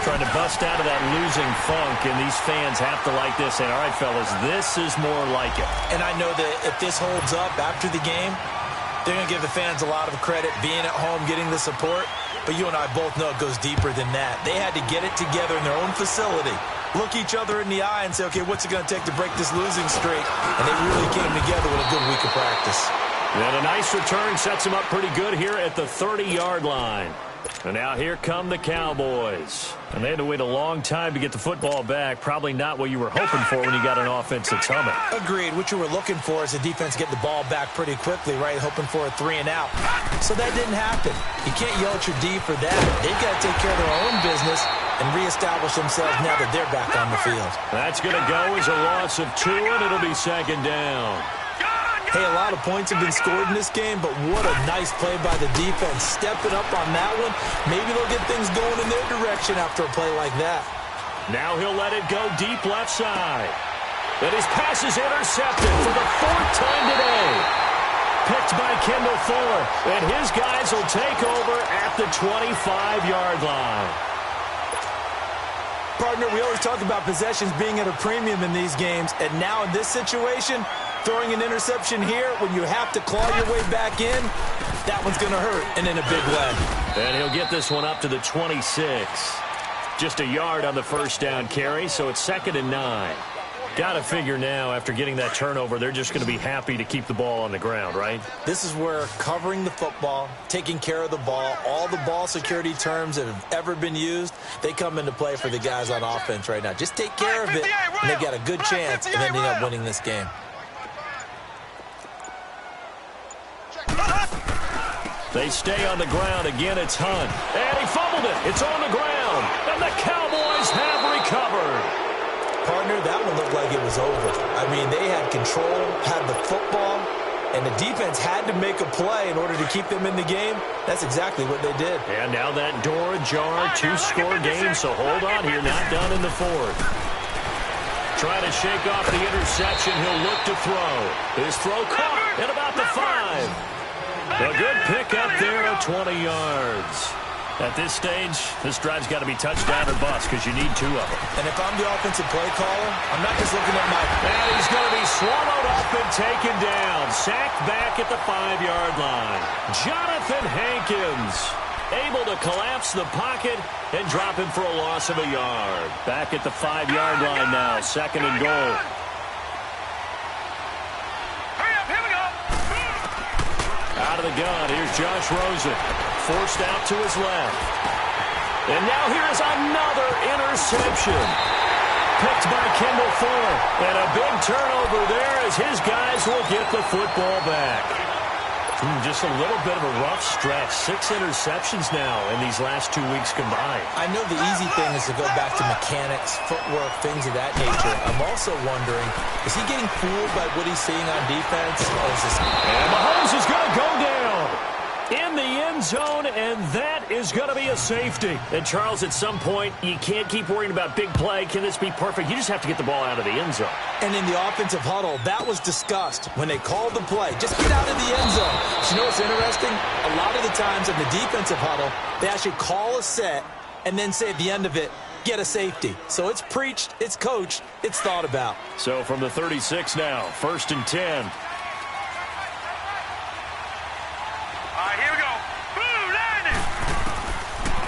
Speaker 1: Trying to bust out of that losing funk, and these fans have to like this. And all right, fellas, this is more like it.
Speaker 3: And I know that if this holds up after the game, they're going to give the fans a lot of credit being at home, getting the support. But you and I both know it goes deeper than that. They had to get it together in their own facility, look each other in the eye and say, okay, what's it going to take to break this losing streak? And they really came together with a good week of practice.
Speaker 1: And a nice return sets them up pretty good here at the 30-yard line. And now here come the Cowboys. And they had to wait a long time to get the football back. Probably not what you were hoping for when you got an offense that's humming.
Speaker 3: Agreed. What you were looking for is the defense get the ball back pretty quickly, right? Hoping for a 3-and-out. So that didn't happen. You can't yell at your D for that. They've got to take care of their own business and reestablish themselves now that they're back on the field.
Speaker 1: That's going to go as a loss of 2, and it'll be 2nd down.
Speaker 3: Hey, a lot of points have been scored in this game, but what a nice play by the defense. Stepping up on that one. Maybe they'll get things going in their direction after a play like that.
Speaker 1: Now he'll let it go deep left side. And his pass is intercepted for the 4th time today. Picked by Kendall Fuller. And his guys will take over at the 25-yard line.
Speaker 3: Partner, we always talk about possessions being at a premium in these games. And now in this situation, throwing an interception here when you have to claw your way back in, that one's going to hurt, and in a big way.
Speaker 1: And he'll get this one up to the 26. Just a yard on the 1st down carry, so it's 2nd and 9. Got to figure now, after getting that turnover, they're just going to be happy to keep the ball on the ground, right?
Speaker 3: This is where covering the football, taking care of the ball, all the ball security terms that have ever been used, they come into play for the guys on offense right now. Just take care of it, and they've got a good chance of ending up winning this game.
Speaker 1: They stay on the ground. Again, it's Hunt. And he fumbled it. It's on the ground. And the Cowboys have recovered.
Speaker 3: Partner, that one looked like it was over. I mean, they had control, had the football, and the defense had to make a play in order to keep them in the game. That's exactly what they did.
Speaker 1: And now that door ajar, 2-score game, so hold on here. Not done in the 4th. Trying to shake off the interception. He'll look to throw. His throw caught at about the 5. A good pickup there at 20 yards. At this stage, this drive's got to be touchdown or bust because you need 2 of them.
Speaker 3: And if I'm the offensive play caller, I'm not just looking at my...
Speaker 1: And he's going to be swallowed up and taken down. Sacked back at the 5-yard line. Jonathan Hankins able to collapse the pocket and drop him for a loss of a yard. Back at the 5-yard line now. 2nd and goal. Out of the gun, here's Josh Rosen. Forced out to his left. And now here's another interception. Picked by Kendall Fuller. And a big turnover there as his guys will get the football back. Just a little bit of a rough stretch. 6 interceptions now in these last 2 weeks combined.
Speaker 3: I know the easy thing is to go back to mechanics, footwork, things of that nature. I'm also wondering, is he getting fooled by what he's seeing on defense? Or is this...
Speaker 1: And Mahomes is going to go down in the end zone, and that is going to be a safety. And, Charles, at some point, you can't keep worrying about big play. Can this be perfect? You just have to get the ball out of the end zone.
Speaker 3: And in the offensive huddle, that was discussed when they called the play. Just get out of the end zone. But you know what's interesting? A lot of the times in the defensive huddle, they actually call a set and then say at the end of it, get a safety. So it's preached, it's coached, it's thought about.
Speaker 1: So from the 36 now, 1st and 10.
Speaker 2: All right, here we go. Blue landing.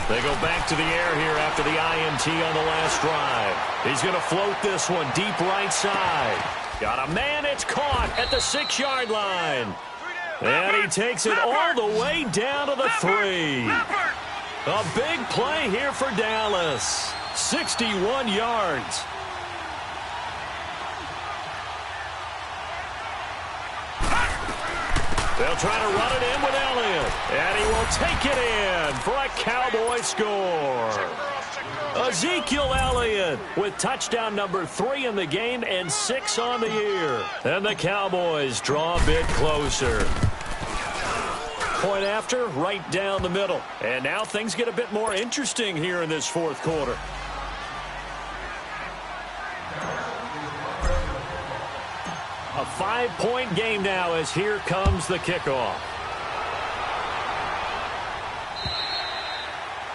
Speaker 1: They go back to the air here after the INT on the last drive. He's going to float this one deep right side. Got a man, it's caught at the 6-yard line. And he takes it all the way down to the 3. A big play here for Dallas. 61 yards. They'll try to run it in with Elliott. And he will take it in for a Cowboy score. Ezekiel Elliott with touchdown number 3 in the game and 6 on the year. And the Cowboys draw a bit closer. Point after, right down the middle. And now things get a bit more interesting here in this 4th quarter. A 5-point game now as here comes the kickoff.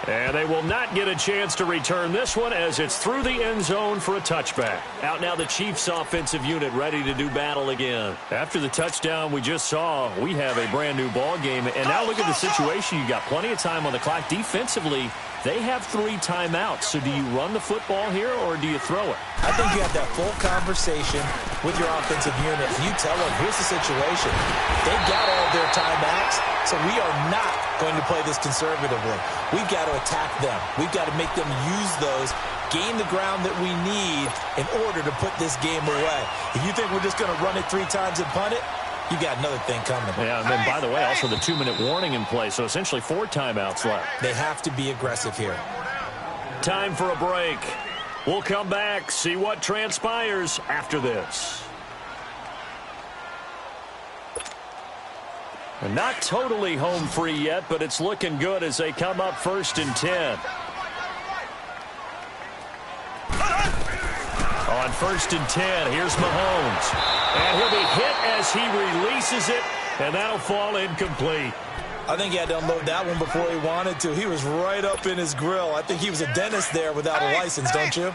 Speaker 1: And they will not get a chance to return this one as it's through the end zone for a touchback. Out now the Chiefs offensive unit ready to do battle again. After the touchdown we just saw, we have a brand new ball game. And now look at the situation. You got plenty of time on the clock. Defensively, they have 3 timeouts. So do you run the football here or do you throw it?
Speaker 3: I think you have that full conversation with your offensive unit. You tell them, here's the situation. They've got all their timeouts, so we are not going to play this conservatively. We've got to attack them. We've got to make them use those, gain the ground that we need in order to put this game away. If you think we're just going to run it 3 times and punt it, you got another thing coming.
Speaker 1: Yeah, and then, by the way, also the 2-minute warning in play, so essentially 4 timeouts left.
Speaker 3: They have to be aggressive here.
Speaker 1: Time for a break. We'll come back, see what transpires after this. And not totally home free yet, but it's looking good as they come up 1st and 10. On 1st and 10, here's Mahomes. And he'll be hit as he releases it, and that'll fall incomplete.
Speaker 3: I think he had to unload that one before he wanted to. He was right up in his grill. I think he was a dentist there without a license, don't you?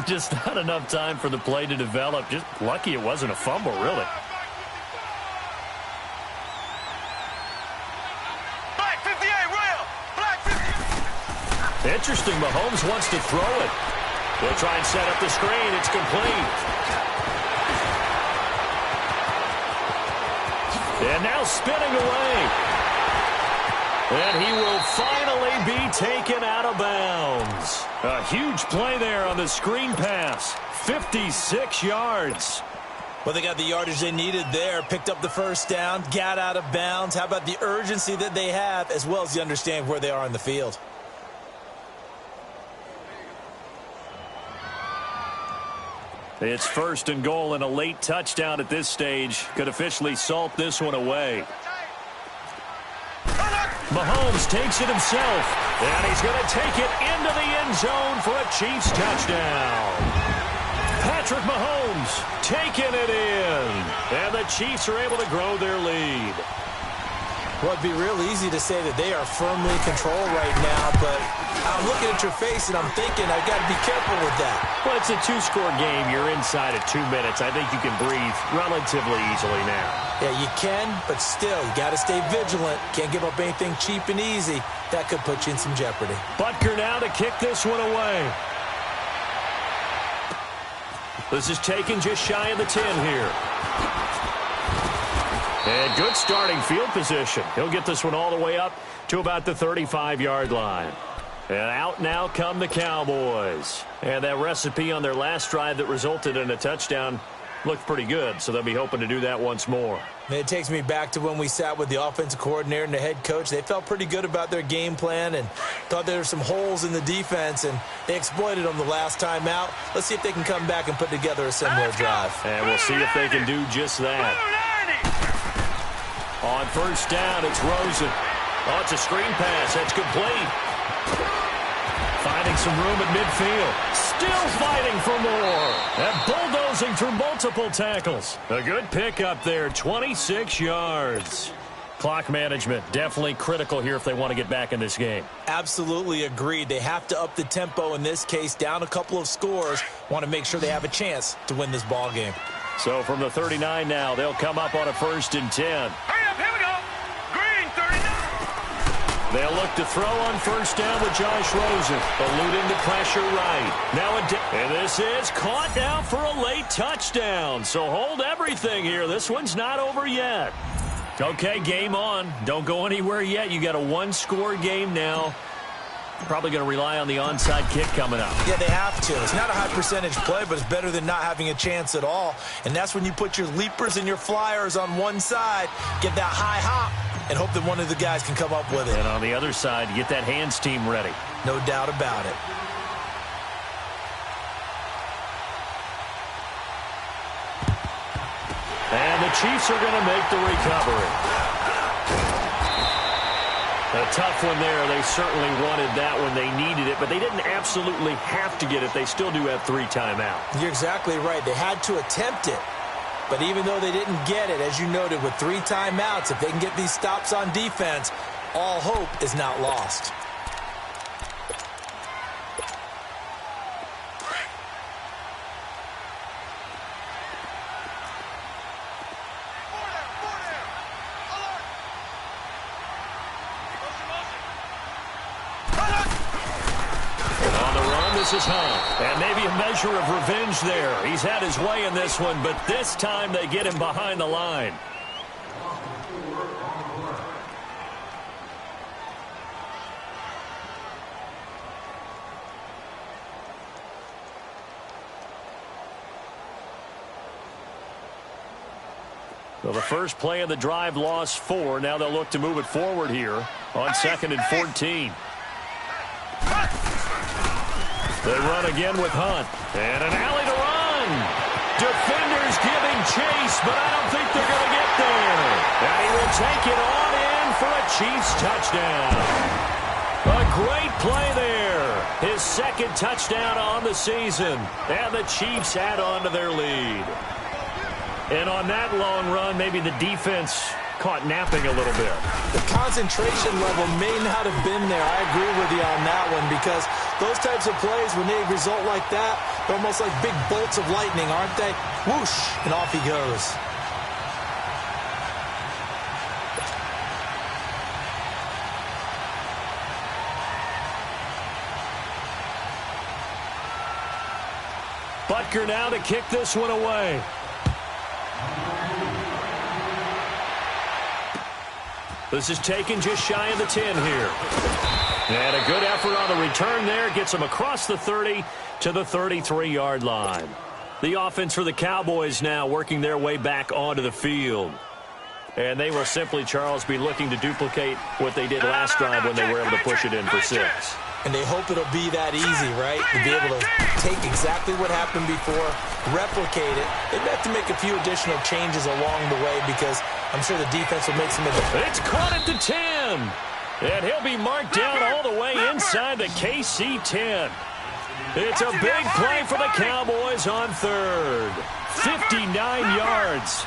Speaker 1: Just not enough time for the play to develop. Just lucky it wasn't a fumble, really.
Speaker 2: Black 58, Royal. Black 58.
Speaker 1: Interesting, Mahomes wants to throw it. They'll try and set up the screen. It's complete. And now spinning away. And he will finally be taken out of bounds. A huge play there on the screen pass. 56 yards.
Speaker 3: Well, they got the yardage they needed there. Picked up the 1st down. Got out of bounds. How about the urgency that they have as well as the understand where they are on the field?
Speaker 1: It's 1st and goal, and a late touchdown at this stage could officially salt this one away. Mahomes takes it himself, and he's going to take it into the end zone for a Chiefs touchdown. Patrick Mahomes taking it in, and the Chiefs are able to grow their lead.
Speaker 3: Well, it'd be real easy to say that they are firmly in control right now, but I'm looking at your face and I'm thinking I've got to be careful with that.
Speaker 1: Well, it's a 2-score game. You're inside at 2 minutes. I think you can breathe relatively easily now.
Speaker 3: Yeah, you can, but still, you got to stay vigilant. Can't give up anything cheap and easy. That could put you in some jeopardy.
Speaker 1: Butker now to kick this one away. This is taken just shy of the 10 here. And good starting field position. He'll get this one all the way up to about the 35-yard line. And out now come the Cowboys. And that recipe on their last drive that resulted in a touchdown looked pretty good, so they'll be hoping to do that once more.
Speaker 3: And it takes me back to when we sat with the offensive coordinator and the head coach. They felt pretty good about their game plan and thought there were some holes in the defense, and they exploited them the last time out. Let's see if they can come back and put together a similar drive.
Speaker 1: And we'll see if they can do just that. On 1st down, it's Rosen. Oh, it's a screen pass. That's complete. Finding some room at midfield. Still fighting for more. And bulldozing through multiple tackles. A good pickup there, 26 yards. Clock management, definitely critical here if they want to get back in this game.
Speaker 3: Absolutely agreed. They have to up the tempo in this case, down a couple of scores. Want to make sure they have a chance to win this ball game.
Speaker 1: So from the 39 now, they'll come up on a 1st and 10.
Speaker 2: Hurry up, here we go. Green, 39.
Speaker 1: They'll look to throw on 1st down with Josh Rosen. Alluding to pressure right. Now, and this is caught down for a late touchdown. So hold everything here. This one's not over yet. Okay, game on. Don't go anywhere yet. You got a one-score game now. Probably going to rely on the onside kick coming up.
Speaker 3: Yeah, they have to. It's not a high percentage play, but it's better than not having a chance at all. And that's when you put your leapers and your flyers on one side, get that high hop, and hope that one of the guys can come up with it.
Speaker 1: And on the other side, get that hands team ready.
Speaker 3: No doubt about it.
Speaker 1: And the Chiefs are going to make the recovery. A tough one there. They certainly wanted that when they needed it, but they didn't absolutely have to get it. They still do have 3 timeouts.
Speaker 3: You're exactly right. They had to attempt it. But even though they didn't get it, as you noted, with 3 timeouts, if they can get these stops on defense, all hope is not lost.
Speaker 1: This is Hunt, and maybe a measure of revenge there. He's had his way in this one, but this time they get him behind the line. So the first play of the drive lost 4. Now they'll look to move it forward here on 2nd and 14. They run again with Hunt. And an alley to run. Defenders giving chase, but I don't think they're going to get there. And he will take it on in for a Chiefs touchdown. A great play there. His 2nd touchdown on the season. And the Chiefs add on to their lead. And on that long run, maybe the defense caught napping a little bit.
Speaker 3: The concentration level may not have been there. I agree with you on that one, because those types of plays, when they result like that, they're almost like big bolts of lightning, aren't they? Whoosh, and off he goes.
Speaker 1: Butker now to kick this one away. This is taken just shy of the 10 here. And a good effort on the return there. Gets them across the 30 to the 33-yard line. The offense for the Cowboys now working their way back onto the field. And they will simply, Charles, be looking to duplicate what they did last drive when they were able to push it in for 6.
Speaker 3: And they hope it'll be that easy, right? To be able to take exactly what happened before, replicate it. They have to make a few additional changes along the way, because I'm sure the defense will make some adjustments.
Speaker 1: It's caught at the 10. And he'll be marked down all the way inside the KC 10. It's a big play for the Cowboys on 3rd. 59 yards.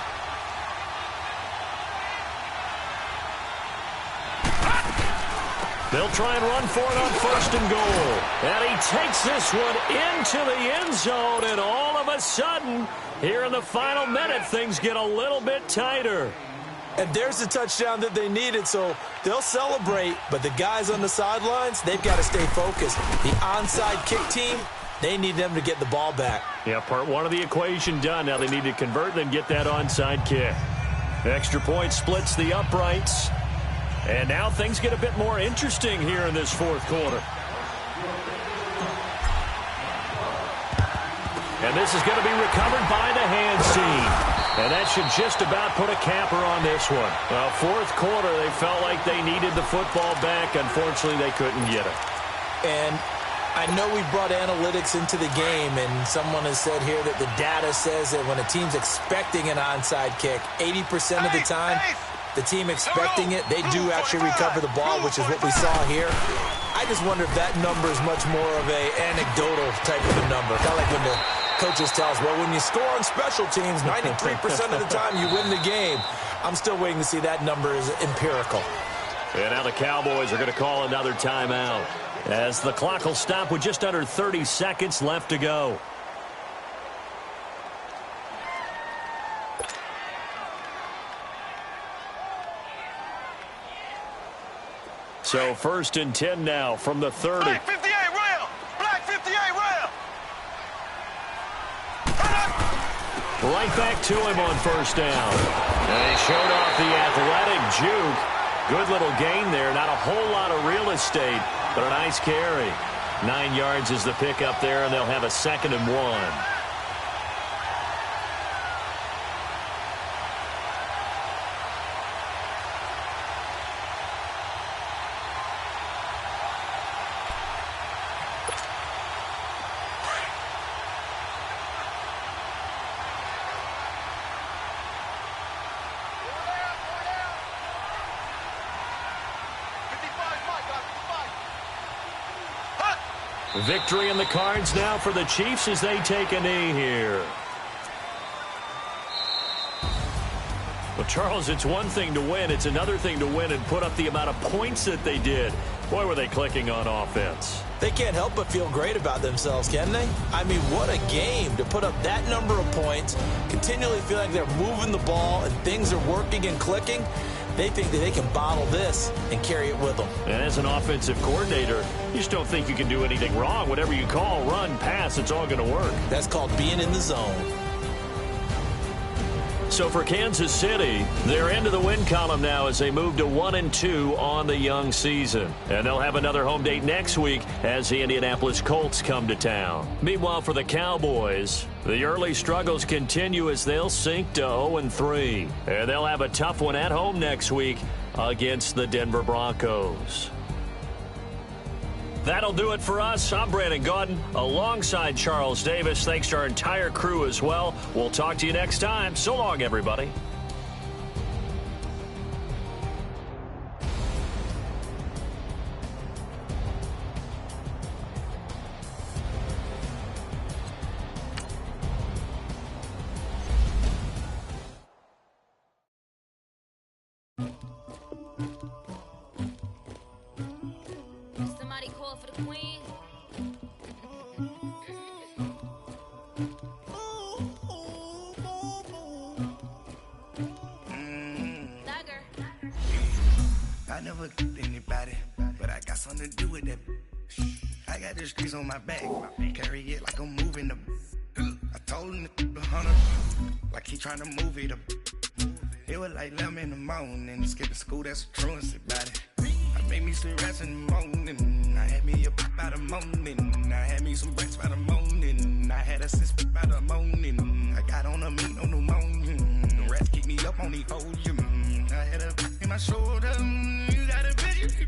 Speaker 1: They'll try and run for it on 1st and goal. And he takes this one into the end zone, and all of a sudden, here in the final minute, things get a little bit tighter.
Speaker 3: And there's the touchdown that they needed, so they'll celebrate. But the guys on the sidelines, they've got to stay focused. The onside kick team, they need them to get the ball back.
Speaker 1: Yeah, part 1 of the equation done. Now they need to convert, then get that onside kick. Extra point splits the uprights. And now things get a bit more interesting here in this 4th quarter. And this is going to be recovered by the hands team. And that should just about put a capper on this one. Well, 4th quarter, they felt like they needed the football back. Unfortunately, they couldn't get it.
Speaker 3: And I know we brought analytics into the game, and someone has said here that the data says that when a team's expecting an onside kick, 80% of the time, the team expecting it, they do actually recover the ball, which is what we saw here. I just wonder if that number is much more of a anecdotal type of a number. Kind of like when the coaches tell us, well, when you score on special teams, 93% of the time you win the game. I'm still waiting to see that number is empirical.
Speaker 1: And now the Cowboys are going to call another timeout as the clock will stop with just under 30 seconds left to go. So 1st and 10 now from the 30.
Speaker 2: Black 58 rail! Black 58 rail!
Speaker 1: Right back to him on 1st down. And he showed off the athletic juke. Good little gain there. Not a whole lot of real estate, but a nice carry. 9 yards is the pickup there, and they'll have a 2nd and 1. Victory in the cards now for the Chiefs as they take a knee here. Well, Charles, it's one thing to win. It's another thing to win and put up the amount of points that they did. Boy, were they clicking on offense.
Speaker 3: They can't help but feel great about themselves, can they? I mean, what a game to put up that number of points, continually feel like they're moving the ball and things are working and clicking. They think that they can bottle this and carry it with them.
Speaker 1: And as an offensive coordinator, you just don't think you can do anything wrong. Whatever you call, run, pass, it's all going to work.
Speaker 3: That's called being in the zone.
Speaker 1: So for Kansas City, they're into the win column now as they move to 1-2 on the young season. And they'll have another home date next week as the Indianapolis Colts come to town. Meanwhile, for the Cowboys, the early struggles continue as they'll sink to 0-3. And they'll have a tough one at home next week against the Denver Broncos. That'll do it for us. I'm Brandon Gaudin alongside Charles Davis. Thanks to our entire crew as well. We'll talk to you next time. So long, everybody.
Speaker 4: I never did anybody, but I got something to do with that. I got the streets on my back, carry it like I'm moving the. I told him to 100, like he trying to move it up. It was like 11 in the morning, skipping school, that's a truancy about it. I made me some rats in the morning, I had me a pop by the morning, I had me some brats by the morning, I had a sis by the morning, I got on a meat on the morning, the rats keep me up on the ocean, I had a in my shoulder, you got a picture,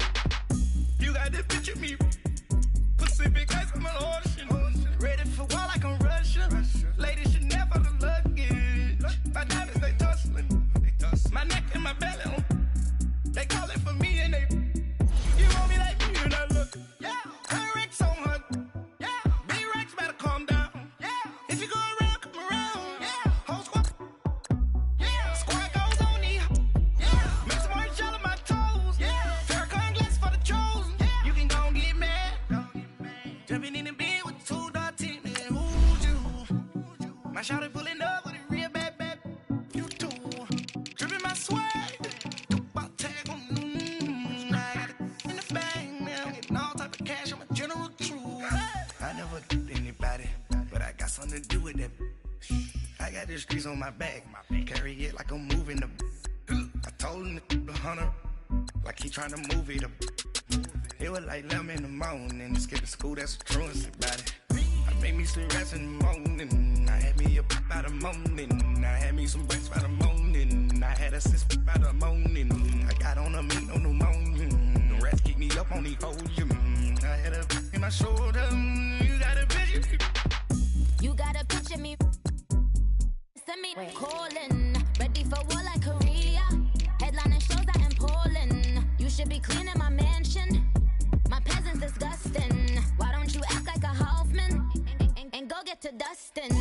Speaker 4: you got the picture me, Pacific ice on my ocean, ready for war like I'm Russian, ladies should never the luggage, my diamonds they tussling, my neck and my belly, they calling for me and they, you want me like you and I look, yeah, Rex on her, yeah, B-Rex better calm down, yeah, if you go around, come around, yeah, whole squad, yeah, squad goes on me, yeah, make some orange gel on my toes, yeah, Farrakhan glass for the chosen, yeah, you can go and get mad, jumping in the bed with 2 dark teeth, man, who's you, my shawty pulling up with a real bad, you too, dripping my swag, I never did anybody, but I got something to do with that. I got the streets on my back, carry it like I'm moving the. I told him to 100, like he trying to move it up. It was like 11 in the morning, skipping school, that's a truancy about it. I made me some rats in the morning, I had me a pop by the morning, I had me some brats by the morning, I had a sis by the morning, I got on a meat on the morning, the rats keep me up on the ocean, I had a in my shoulder, you got a picture.
Speaker 5: You got a picture me, send me calling, ready for war like Korea, headlining shows out in Poland, you should be cleaning my mansion, my peasants disgusting, why don't you act like a Hoffman, and go get to dustin'.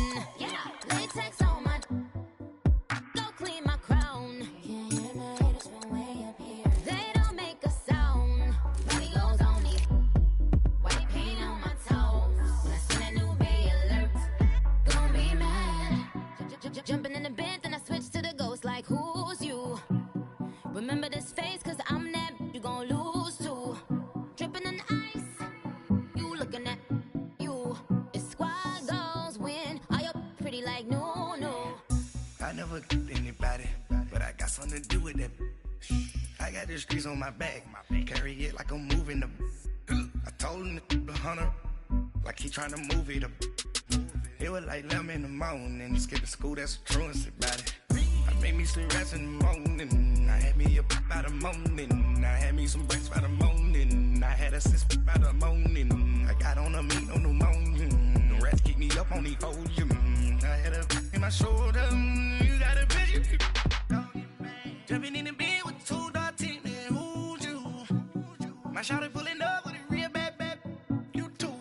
Speaker 4: the streets on my back. Carry it like I'm moving the. I told him the hunter, like he trying to move it up. It was like 11 in the morning. Skipping school, that's a truancy about it. I made me some rest in the morning. I had me a pop by the morning. I had me some breaks by the morning. I had a sis by the morning. I got on a meat on the morning. The rats keep me up on the ocean. I had a in my shoulder. You got a bitch. Jumping in the bed with 2 dark teeth, man. Who's you? My shawty pulling up with a real bad, you too.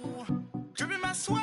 Speaker 4: Dripping my swag.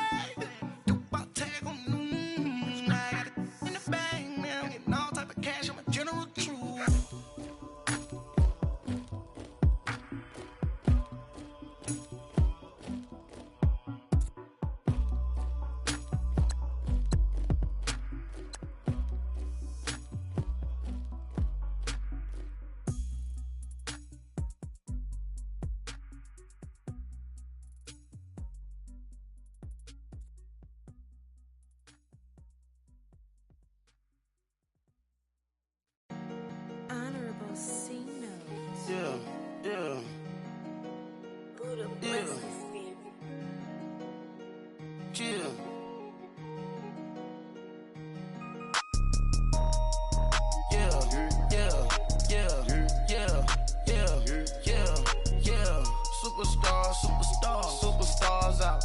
Speaker 6: Superstars out,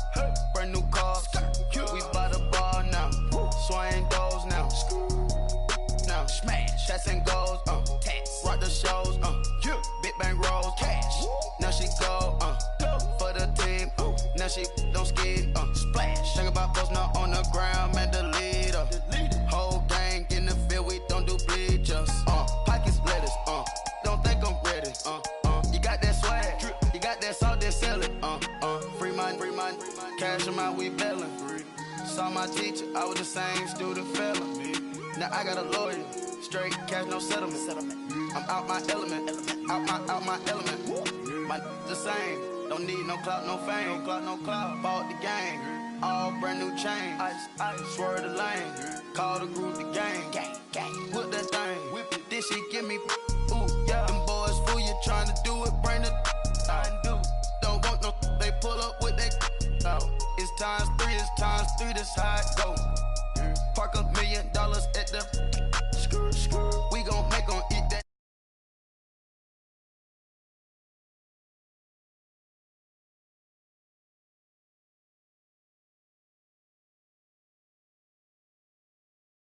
Speaker 6: brand new cars. We by the bar now, swaying doors now. Now smash, shots and goals, rock the shows, big bang rolls, cash. Now she go, for the team, now she don't skid, splash. Think about posting up on the ground, man, the leader. Whole gang in the field, we don't do bleachers. Pockets lettuce, don't think I'm ready, you got that swag, you got that salt, that sell it, free mind, cash them out, we bailin'. Saw my teacher, I was the same student fella. Now I got a lawyer, straight cash, no settlement. I'm out my element, out my element. My the same, don't need no clout, no fame, no clout. Bought the game, all brand new chain. Ice, swerve the lane, call the group the gang. Put that thing, whip it, this shit give me. Ooh, yeah, them boys fool you trying to do it, bring it. I do, don't want no, they pull up with they. It's times 3, this how it go.